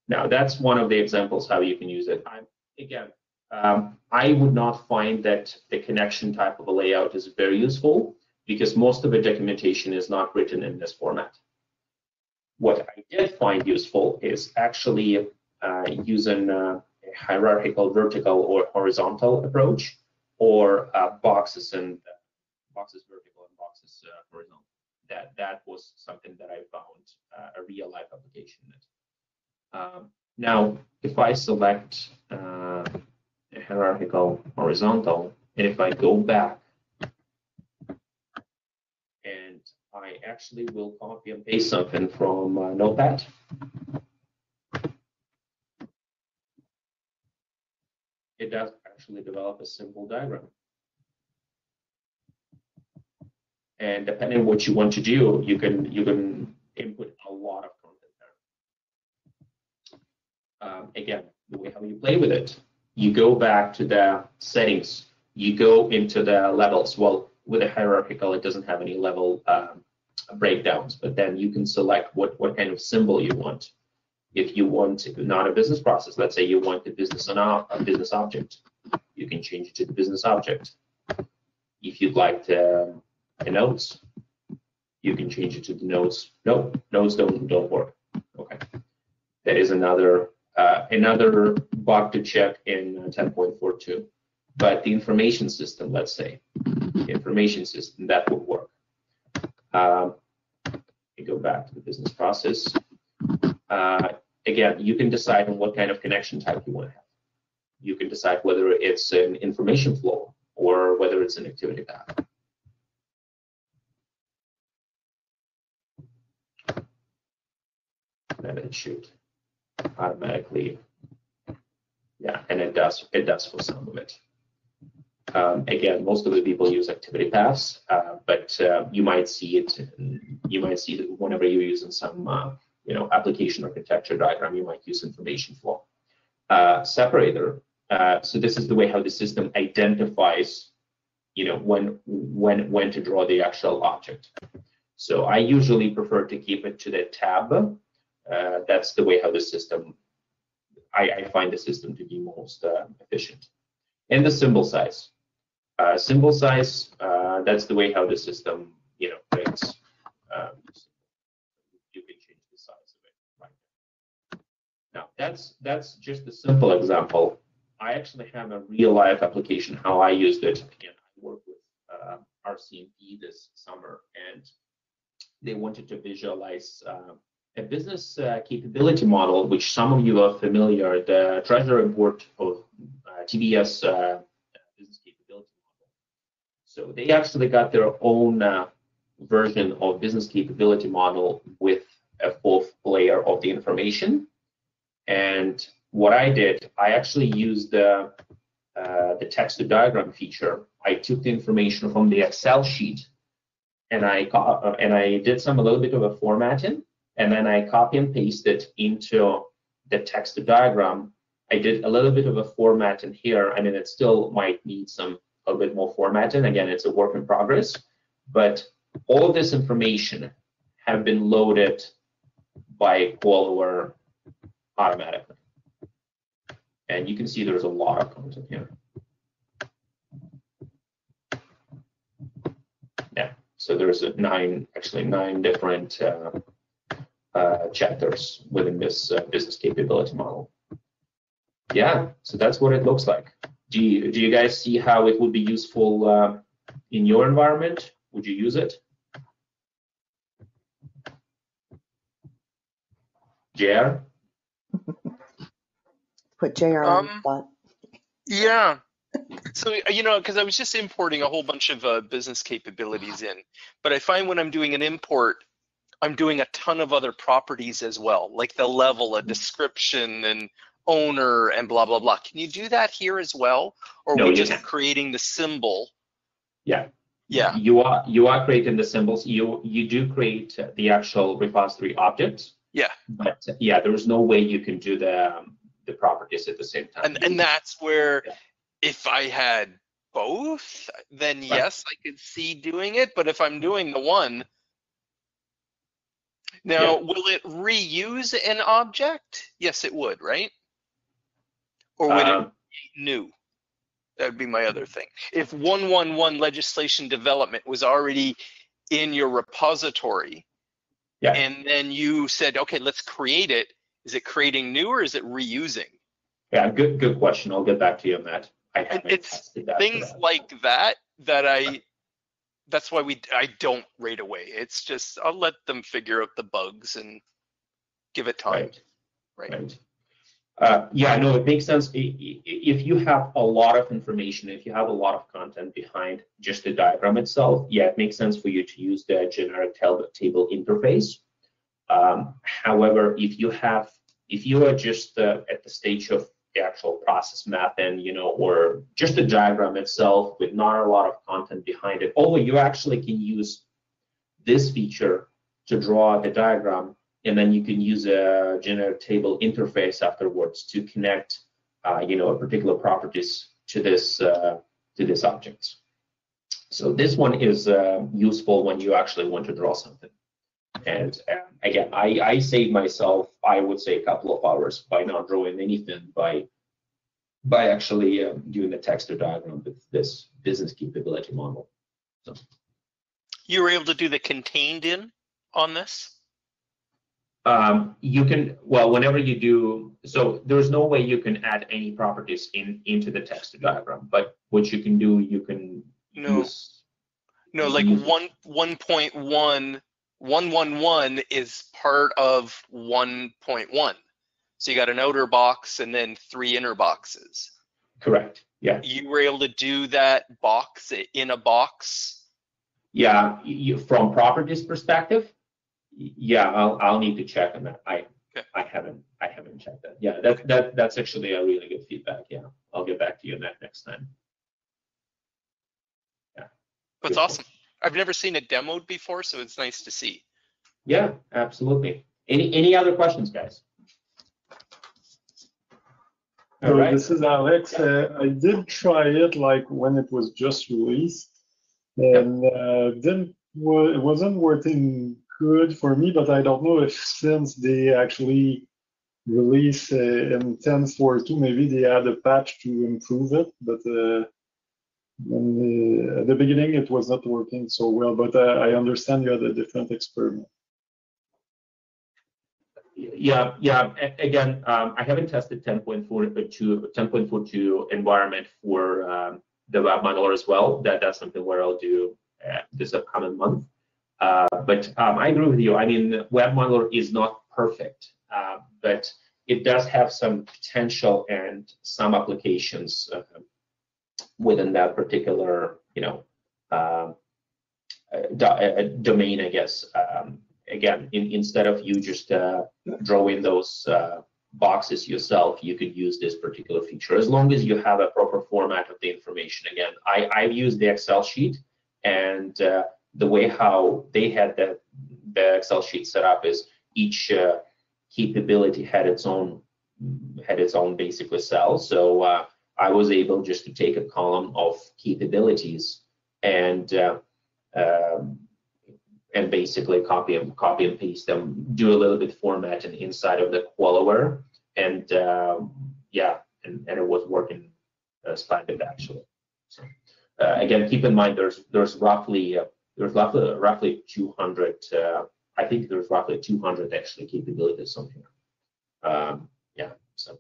Now that's one of the examples how you can use it. I would not find that the connection type of a layout is very useful because most of the documentation is not written in this format. What I did find useful is actually using a hierarchical, vertical, or horizontal approach, or boxes vertical and boxes horizontal. That was something that I found a real life application in it. Now, if I select a hierarchical, horizontal, and if I go back, and I actually will copy and paste something from Notepad. It does actually develop a simple diagram. And depending on what you want to do, you can input a lot of content there. Again, the way how you play with it, you go back to the settings, you go into the levels. Well, with a hierarchical, it doesn't have any level breakdowns, but then you can select what kind of symbol you want. If you want not a business process, let's say you want the business object, you can change it to the business object. If you'd like the notes, you can change it to the notes. No, notes don't work. Okay, that is another bug to check in 10.42. But the information system, let's say, the information system, that would work. You go back to the business process. Again, you can decide on what kind of connection type you want to have. You can decide whether it's an information flow or whether it's an activity path. And it should automatically, yeah, and it does for some of it. Again, most of the people use activity paths, but you might see it whenever you're using some application architecture diagram. You might use information flow. Separator. So this is the way how the system identifies, when to draw the actual object. So I usually prefer to keep it to the tab. That's the way how the system, I find the system to be most efficient. And the symbol size. That's the way how the system, breaks. You can change the size of it right now. Now, that's just a simple example. I actually have a real life application how I used it. Again, I worked with RCMP this summer, and they wanted to visualize a business capability model, which some of you are familiar, the treasury report of TBS business capability model. So they actually got their own version of business capability model with a fourth layer of the information. And what I did, I actually used the text to diagram feature. I took the information from the Excel sheet, and I did a little bit of a formatting, and then I copy and paste it into the text to diagram. I did a little bit of a formatting here. I mean, it still might need a little bit more formatting. Again, it's a work in progress, but all of this information have been loaded by QualiWare automatically. And you can see there's a lot of content here. Yeah, so there's nine different chapters within this business capability model. Yeah, so that's what it looks like. Do you guys see how it would be useful in your environment? Would you use it? JR? Put JR on the spot. Yeah. So, because I was just importing a whole bunch of business capabilities in, but I find when I'm doing an import, I'm doing a ton of other properties as well, like the level, a description, and owner, and blah, blah, blah. Can you do that here as well? Or are we just creating the symbol? Yeah. Yeah. You are creating the symbols. You do create the actual repository objects. Yeah. But yeah, there's no way you can do the properties at the same time. And that's where if I had both, then yes, I could see doing it. But if I'm doing the one, now will it reuse an object? Yes, it would, right? Or would it be new? That would be my other thing. If 111 legislation development was already in your repository, and then you said, okay, let's create it, is it creating new or is it reusing? Yeah, good question. I'll get back to you on that. It's things like that that's why I don't right away. It's just I'll let them figure out the bugs and give it time. Right. Yeah, no, it makes sense. If you have a lot of information, if you have a lot of content behind just the diagram itself, yeah, it makes sense for you to use the generic table interface. However, if you are just at the stage of the actual process map and, or just the diagram itself with not a lot of content behind it, although you actually can use this feature to draw the diagram, and then you can use a generic table interface afterwards to connect, particular properties to this object. So this one is useful when you actually want to draw something. And again, I saved myself, I would say, a couple of hours by not drawing anything, by actually doing the texture diagram with this business capability model. So you were able to do the contained in on this? You can, well, whenever you do, so there's no way you can add any properties into the texture diagram, but what you can do, you can use. No, like 111 is part of 1.1. So you got an outer box and then 3 inner boxes. Correct. Yeah. You were able to do that box in a box? Yeah. From properties perspective, yeah, I'll need to check on that. I haven't checked that. Yeah, that's actually a really good feedback. Yeah, I'll get back to you on that next time. Yeah. That's awesome. I've never seen it demoed before, so it's nice to see. Yeah, absolutely. Any other questions, guys? All right. This is Alex. I did try it like when it was just released, and it wasn't working good for me. But I don't know if since they actually released in 10.4.2, maybe they had a patch to improve it. But at the beginning, it was not working so well. But I understand you had a different experiment. Yeah. Again, I haven't tested 10.42 environment for the web modeler as well. That's something where I'll do this upcoming month. But I agree with you. I mean, web modeler is not perfect, but it does have some potential and some applications within that particular, domain, I guess. Again, instead of you just drawing those boxes yourself, you could use this particular feature as long as you have a proper format of the information. Again, I've used the Excel sheet, and the way how they had the Excel sheet set up is each capability had its own basically cell. So I was able just to take a column of capabilities and basically copy and paste them, do a little bit formatting inside of the QualiWare, and and it was working splendid actually. So again, keep in mind there's roughly 200 I think there's roughly 200 actually capabilities on here. Yeah, so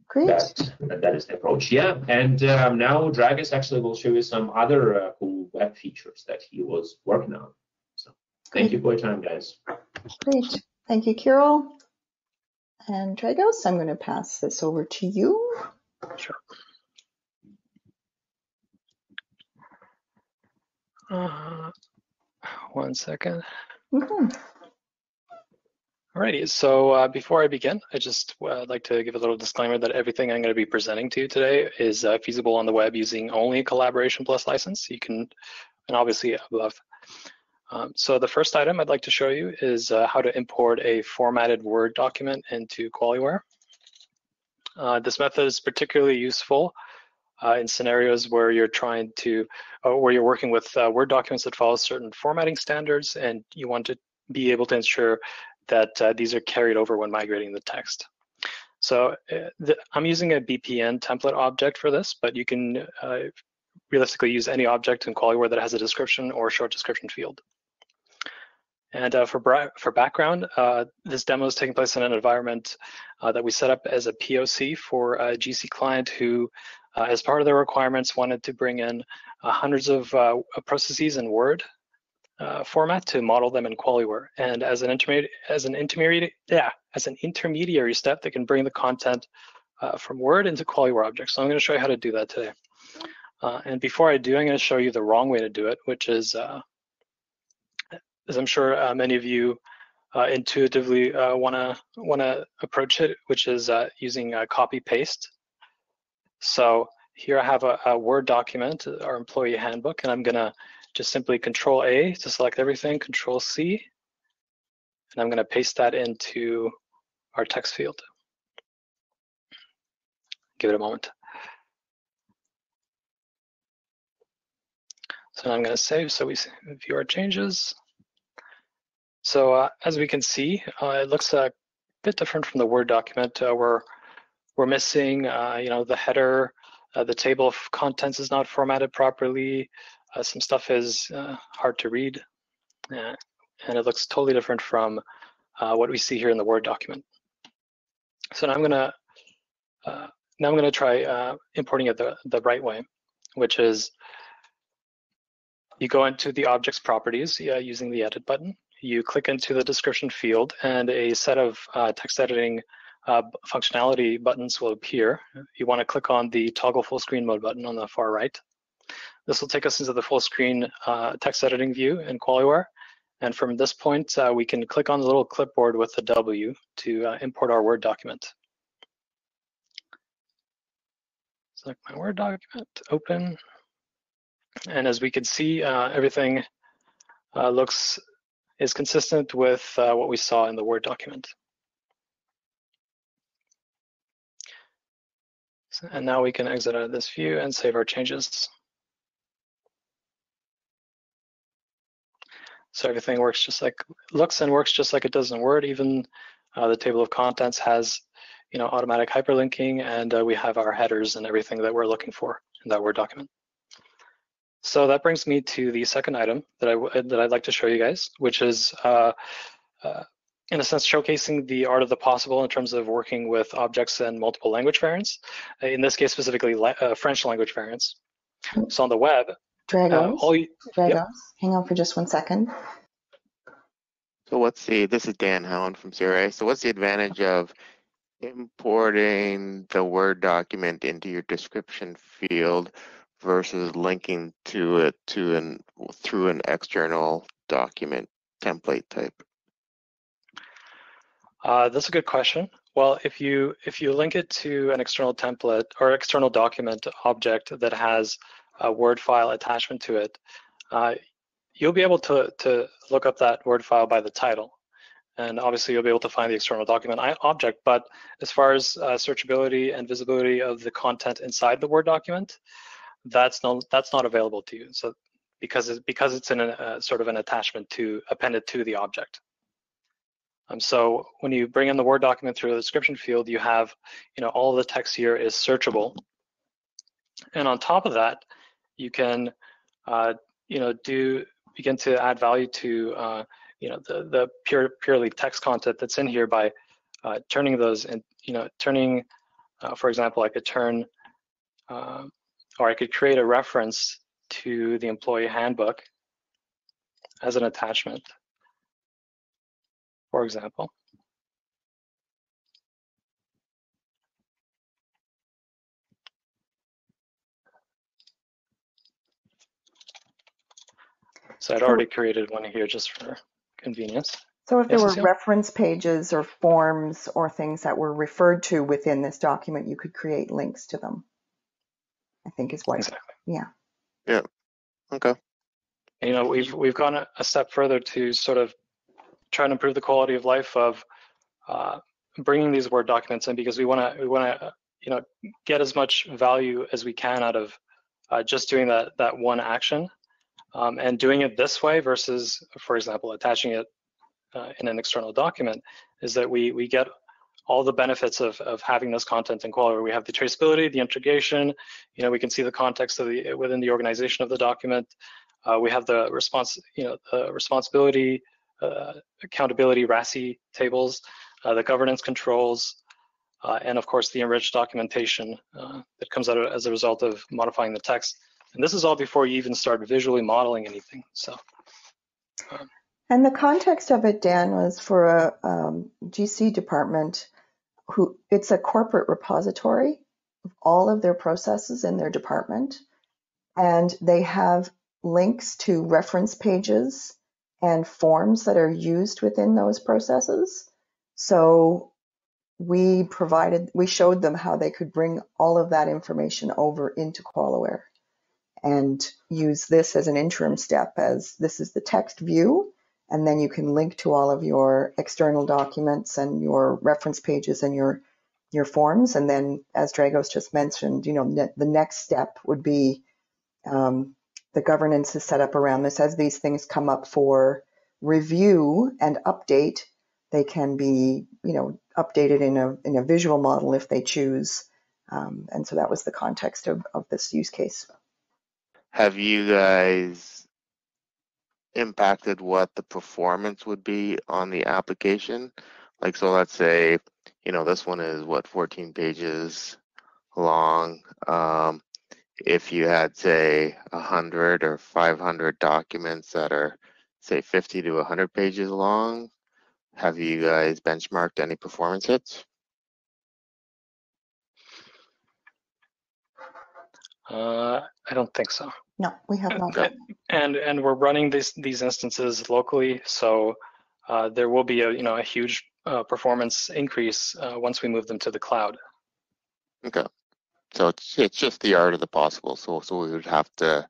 Great. that is the approach. Yeah, and now Dragus actually will show you some other cool web features that he was working on. So thank you for your time, guys. Great. Thank you, Kirill. And Dragos, I'm going to pass this over to you. Sure. One second. Mm-hmm. Alrighty, so before I begin, I just like to give a little disclaimer that everything I'm going to be presenting to you today is feasible on the web using only Collaboration Plus license. You can, and obviously above. So the first item I'd like to show you is how to import a formatted Word document into QualiWare. This method is particularly useful in scenarios where you're trying to, where you're working with Word documents that follow certain formatting standards, and you want to be able to ensure that these are carried over when migrating the text. So I'm using a BPN template object for this, but you can realistically use any object in QualiWare that has a description or short description field. And for background, this demo is taking place in an environment that we set up as a POC for a GC client who, as part of their requirements, wanted to bring in hundreds of processes in Word format to model them in QualiWare. And as an intermediary step, they can bring the content from Word into QualiWare objects. So I'm going to show you how to do that today. And before I do, I'm going to show you the wrong way to do it, which is, as I'm sure many of you intuitively want to approach it, which is using copy paste. So here I have a Word document, our employee handbook, and I'm going to just simply Control A to select everything, Control C, and I'm going to paste that into our text field. Give it a moment. So I'm going to save so we view our changes. So as we can see, it looks a bit different from the Word document. We're missing, the header, the table of contents is not formatted properly. Some stuff is hard to read, and it looks totally different from what we see here in the Word document. So now I'm gonna try importing it the right way, which is you go into the object's properties using the edit button. You click into the description field, and a set of text editing functionality buttons will appear. You want to click on the toggle full screen mode button on the far right. This will take us into the full screen text editing view in QualiWare. And from this point, we can click on the little clipboard with the W to import our Word document. Select my Word document, open. And as we can see, everything is consistent with what we saw in the Word document. And now we can exit out of this view and save our changes. So everything works just like looks and works just like it does in Word. Even the table of contents has, automatic hyperlinking, and we have our headers and everything that we're looking for in that Word document. So that brings me to the second item that I'd like to show you guys, which is in a sense showcasing the art of the possible in terms of working with objects and multiple language variants. In this case, specifically French language variants. So on the web, Dragos, yep. Hang on for just 1 second. So this is Dan Howland from CRA. So what's the advantage of importing the Word document into your description field versus linking to it through an external document template type? That's a good question. Well, if you link it to an external template or external document object that has a Word file attachment to it, you'll be able to look up that Word file by the title. And obviously you'll be able to find the external document object, but as far as searchability and visibility of the content inside the Word document, that's not available to you. So because it's in a sort of an attachment appended to the object. So when you bring in the Word document through the description field, you have, all the text here is searchable. And on top of that, you can, begin to add value to the purely text content that's in here by turning those and turning, for example, I could turn or I could create a reference to the employee handbook as an attachment, for example. So I'd already created one here just for convenience. So if there were Cecile? reference pages or forms or things that were referred to within this document, you could create links to them, I think is what. Exactly. Yeah. Yeah. Okay. And, we've gone a step further to sort of try and improve the quality of life of bringing these Word documents in, because we want to get as much value as we can out of just doing that one action, and doing it this way versus, for example, attaching it in an external document, is that we get all the benefits of having this content in QualiWare. We have the traceability, the integration, we can see the context of within the organization of the document. We have the responsibility, accountability, RASI tables, the governance controls, and of course the enriched documentation that comes out as a result of modifying the text. And this is all before you even start visually modeling anything. So. And the context of it, Dan, was for a GC department it's a corporate repository of all of their processes in their department. And they have links to reference pages and forms that are used within those processes. So we showed them how they could bring all of that information over into QualiWare and use this as an interim step, as this is the text view, and then you can link to all of your external documents and your reference pages and your forms. And then, as Dragos just mentioned, the next step would be the governance is set up around this. As these things come up for review and update, they can be, updated in a visual model if they choose. And so that was the context of this use case. Have you guys impacted what the performance would be on the application? Like, so let's say, this one is 14 pages long. If you had, say, 100 or 500 documents that are, say, 50 to 100 pages long, have you guys benchmarked any performance hits? I don't think so. No, we have not. Okay. And we're running these instances locally, so there will be a huge performance increase once we move them to the cloud. Okay. So it's just the art of the possible. So we would have to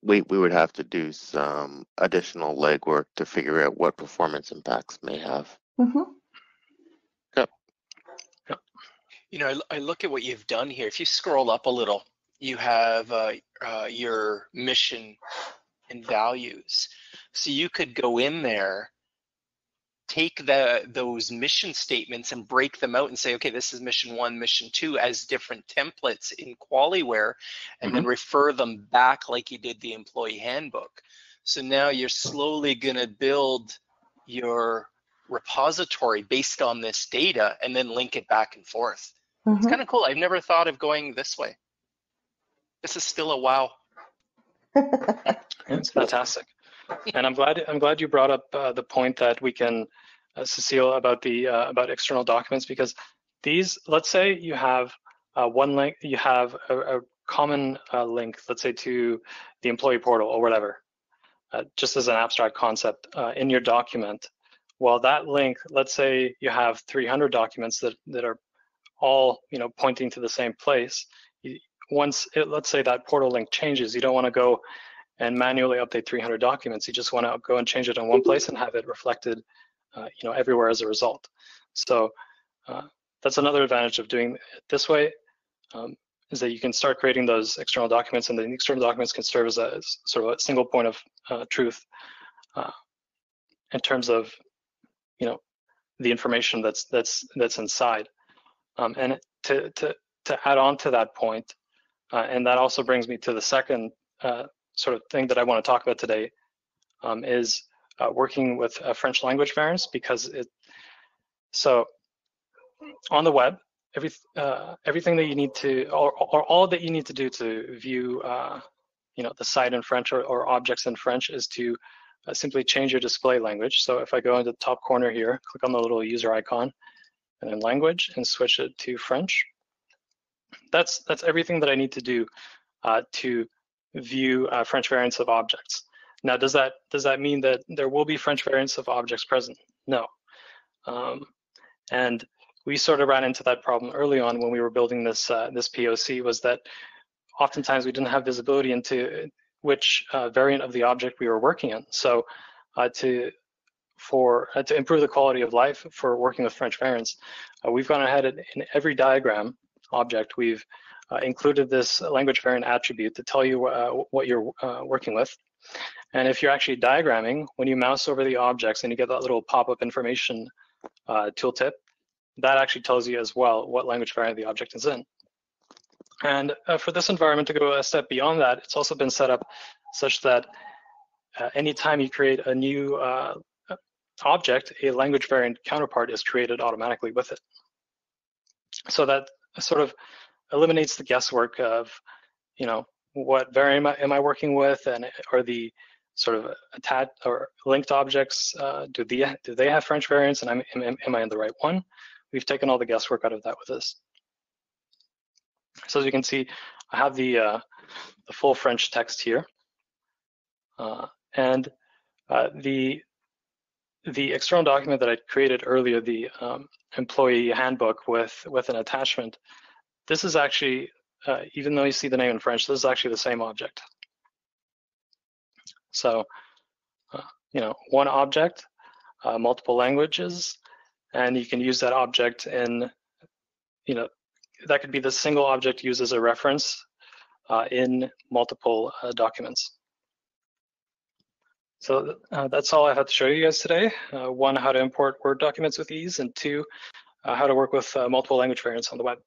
we would have to do some additional legwork to figure out what performance impacts may have. Mm-hmm. Okay. I look at what you've done here. If you scroll up a little, you have your mission and values. So you could go in there, take those mission statements and break them out and say, okay, this is mission 1, mission 2 as different templates in QualiWare, and then refer them back like you did the employee handbook. So now you're slowly going to build your repository based on this data and then link it back and forth. It's kind of cool. I've never thought of going this way. This is still a wow. It's fantastic. And I'm glad you brought up the point that we can, Cecile, about external documents, because these, let's say you have one link, you have a common link, let's say to the employee portal or whatever, just as an abstract concept in your document. Well, that link, let's say you have 300 documents that are all pointing to the same place. Let's say that portal link changes, you don't want to go and manually update 300 documents. You just want to go and change it in one place and have it reflected, everywhere as a result. So that's another advantage of doing it this way, is that you can start creating those external documents, and the external documents can serve as a sort of a single point of truth in terms of, the information that's inside. And to add on to that point, and that also brings me to the second sort of thing that I want to talk about today, is working with French language variants, because so on the web, everything that you need to, or all that you need to do to view the site in French or objects in French is to simply change your display language. So if I go into the top corner here, click on the little user icon and then language and switch it to French. That's everything that I need to do to view French variants of objects. Now, does that mean that there will be French variants of objects present? No. And we sort of ran into that problem early on when we were building this POC, was that oftentimes we didn't have visibility into which variant of the object we were working in. So to improve the quality of life for working with French variants, we've gone ahead and in every diagram object, we've included this language variant attribute to tell you what you're working with. And if you're actually diagramming, when you mouse over the objects and you get that little pop-up information tooltip, that actually tells you as well what language variant the object is in. And for this environment to go a step beyond that, it's also been set up such that anytime you create a new object, a language variant counterpart is created automatically with it. So that sort of eliminates the guesswork of, what variant am I working with, and are the sort of attached or linked objects, do they have French variants, and am I in the right one? We've taken all the guesswork out of that with this. So as you can see, I have the full French text here, and the external document that I created earlier, the employee handbook with an attachment. This is actually, even though you see the name in French, this is actually the same object. So, one object, multiple languages, and you can use that object in, that could be the single object used as a reference in multiple documents. So that's all I have to show you guys today. One, how to import Word documents with ease, and two, how to work with multiple language variants on the web.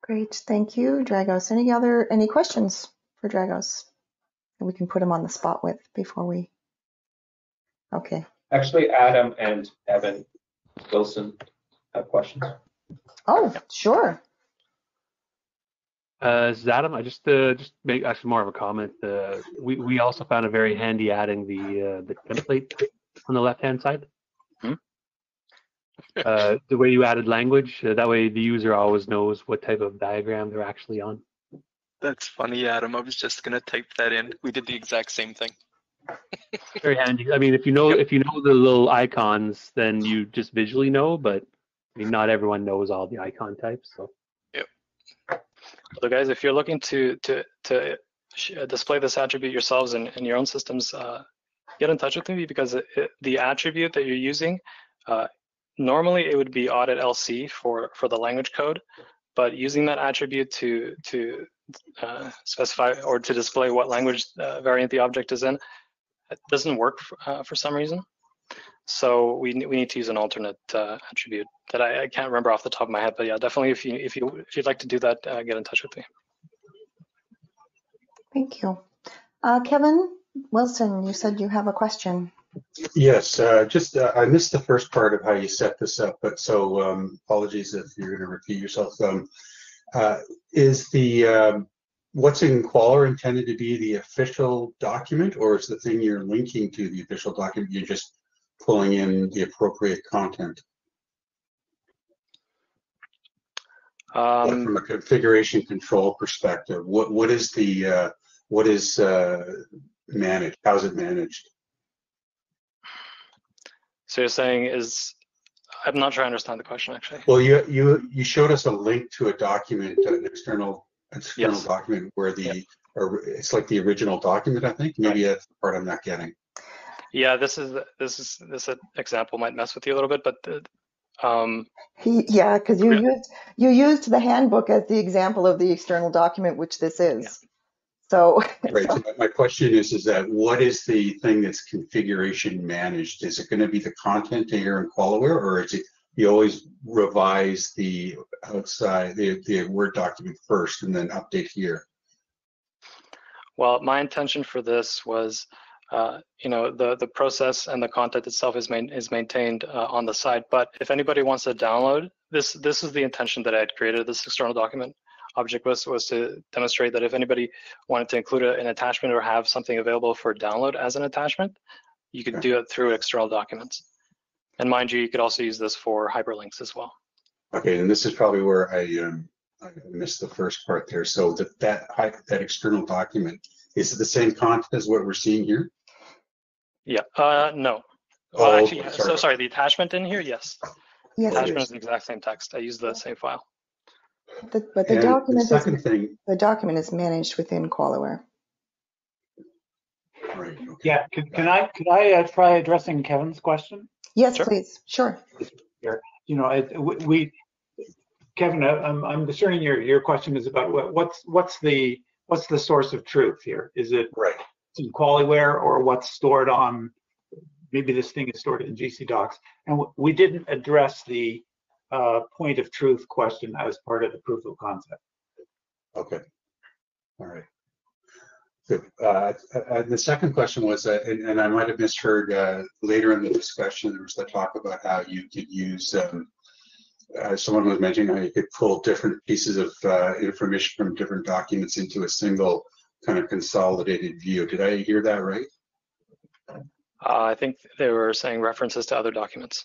Great, thank you, Dragos. Any questions for Dragos that we can put him on the spot with before we? Okay. Actually, Adam and Evan Wilson have questions. Oh, sure. This is Adam. I just make actually more of a comment. We also found it very handy adding the template on the left-hand side. The way you added language, that way the user always knows what type of diagram they're actually on. That's funny, Adam. I was just gonna type that in. We did the exact same thing. Very handy. I mean, if you know the little icons, then you just visually know. But I mean, not everyone knows all the icon types. So. Yep. So guys, if you're looking to display this attribute yourselves in your own systems, get in touch with me, because the attribute that you're using, normally it would be Audit LC for the language code, but using that attribute to specify or to display what language variant the object is in, it doesn't work for some reason. So we need to use an alternate attribute that I can't remember off the top of my head. But yeah, definitely if you'd like to do that, get in touch with me. Thank you. Kevin Wilson, you said you have a question. Yes, I missed the first part of how you set this up, but so apologies if you're going to repeat yourself. Is the what's in QualiWare intended to be the official document, or is the thing you're linking to the official document, you're just pulling in the appropriate content? From a configuration control perspective, what is managed? How's it managed? So you're saying I'm not sure I understand the question actually. Well, you showed us a link to a document, an external Yes. document where it's like the original document, I think. Maybe that's the part I'm not getting. Yeah, this example might mess with you a little bit, but Yeah, because you used the handbook as the example of the external document, which this is. Yeah. So right. So my question is that what is the thing that's configuration managed? Is it going to be the content here in QualiWare, or is it you always revise the outside the Word document first and then update here? Well, my intention for this was The process and the content itself is maintained on the site. But if anybody wants to download this is the intention that I had created this external document object was to demonstrate that if anybody wanted to include an attachment or have something available for download as an attachment, you could do it through external documents. And mind you could also use this for hyperlinks as well. Okay, and this is probably where I missed the first part there. So that external document, is it the same content as what we're seeing here? Yeah, no. Oh, actually, sorry, the attachment in here, yes. Yes, the attachment is the exact same text. I use the same file. But the document, the document is managed within QualiWare. Right. Okay. Yeah. Could I try addressing Kevin's question? Yes, Sure. please. Sure. Kevin, I'm discerning your question is about what's the source of truth here? Is it right in QualiWare or what's stored on? Maybe this thing is stored in GC Docs, and we didn't address the point of truth question as part of the proof of concept. Okay. All right. Good. The second question was, and I might have misheard later in the discussion, there was the talk about how you could use, someone was mentioning how you could pull different pieces of information from different documents into a single kind of consolidated view. Did I hear that right? I think they were saying references to other documents.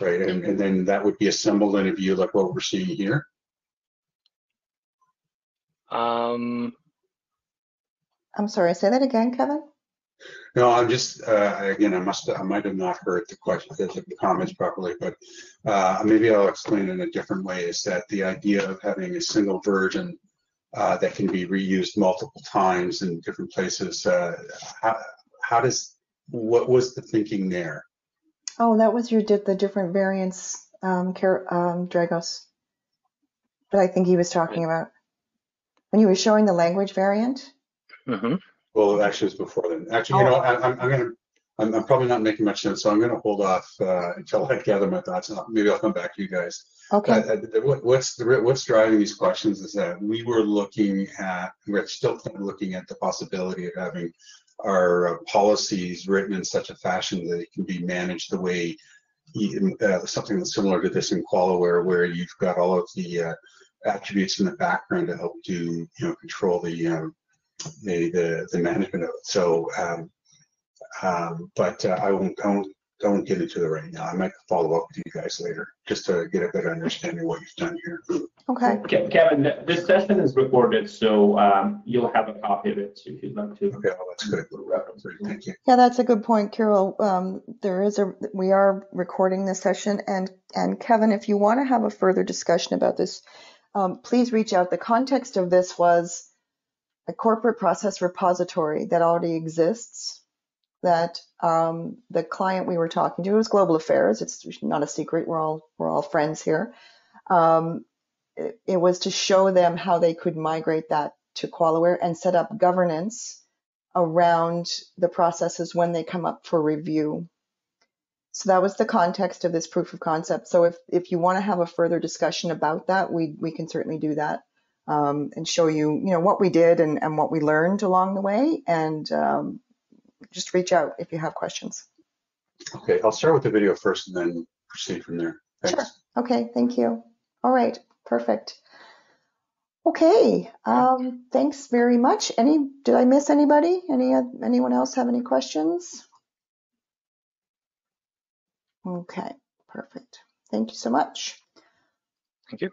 Right, and then that would be assembled in a view like what we're seeing here? I'm sorry, say that again, Kevin? No, I'm just, again, I might have not heard the question, the comments properly, but maybe I'll explain it in a different way, is that the idea of having a single version that can be reused multiple times in different places, what was the thinking there? Oh, that was the different variants, Dragos, that I think he was talking about. When you were showing the language variant? Mm-hmm. Well, actually, it was before then. Actually, I'm probably not making much sense, so I'm going to hold off until I gather my thoughts. Maybe I'll come back to you guys. Okay. What's driving these questions is that we're still looking at the possibility of having our policies written in such a fashion that it can be managed the way something that's similar to this in QualiWare, where you've got all of the attributes in the background to help control the management of it. So, but I won't get into it right now. I might follow up with you guys later just to get a better understanding of what you've done here. Okay. Kevin, this session is recorded, so you'll have a copy of it if you'd like to. Okay, well, that's good. Thank you. Yeah, that's a good point, Kirill. We are recording this session, and Kevin, if you want to have a further discussion about this, please reach out. The context of this was a corporate process repository that already exists, that the client we were talking to, it was Global Affairs, it's not a secret, we're all friends here. It was to show them how they could migrate that to QualiWare and set up governance around the processes when they come up for review. So that was the context of this proof of concept. So if you want to have a further discussion about that, we can certainly do that. And show you, what we did and what we learned along the way, and just reach out if you have questions. Okay, I'll start with the video first and then proceed from there. Thanks. Sure. Okay, thank you. All right, perfect. Okay, thanks very much. Did I miss anybody? Anyone else have any questions? Okay, perfect. Thank you so much. Thank you.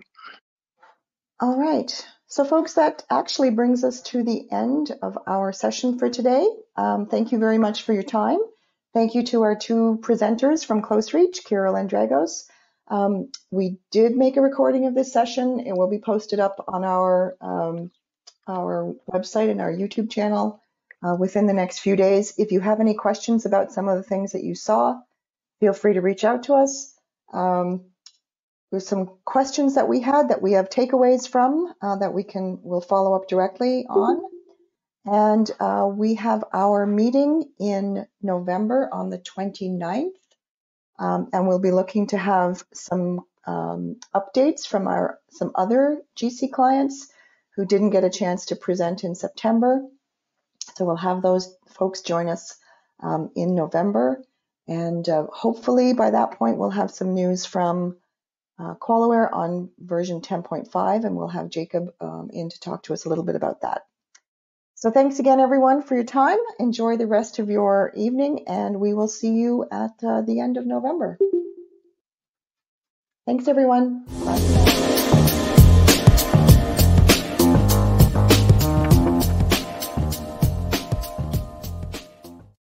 All right. So folks, that actually brings us to the end of our session for today. Thank you very much for your time. Thank you to our two presenters from CloseReach, Kirill and Dragos. We did make a recording of this session. It will be posted up on our website and our YouTube channel within the next few days. If you have any questions about some of the things that you saw, feel free to reach out to us. There's some questions that we had that we have takeaways from that we'll follow up directly on. And we have our meeting in November on the 29th. And we'll be looking to have some updates from some other GC clients who didn't get a chance to present in September. So we'll have those folks join us in November. And hopefully by that point, we'll have some news from QualiWare on version 10.5, and we'll have Jacob in to talk to us a little bit about that. So thanks again, everyone, for your time. Enjoy the rest of your evening, and we will see you at the end of November. Thanks, everyone. Bye.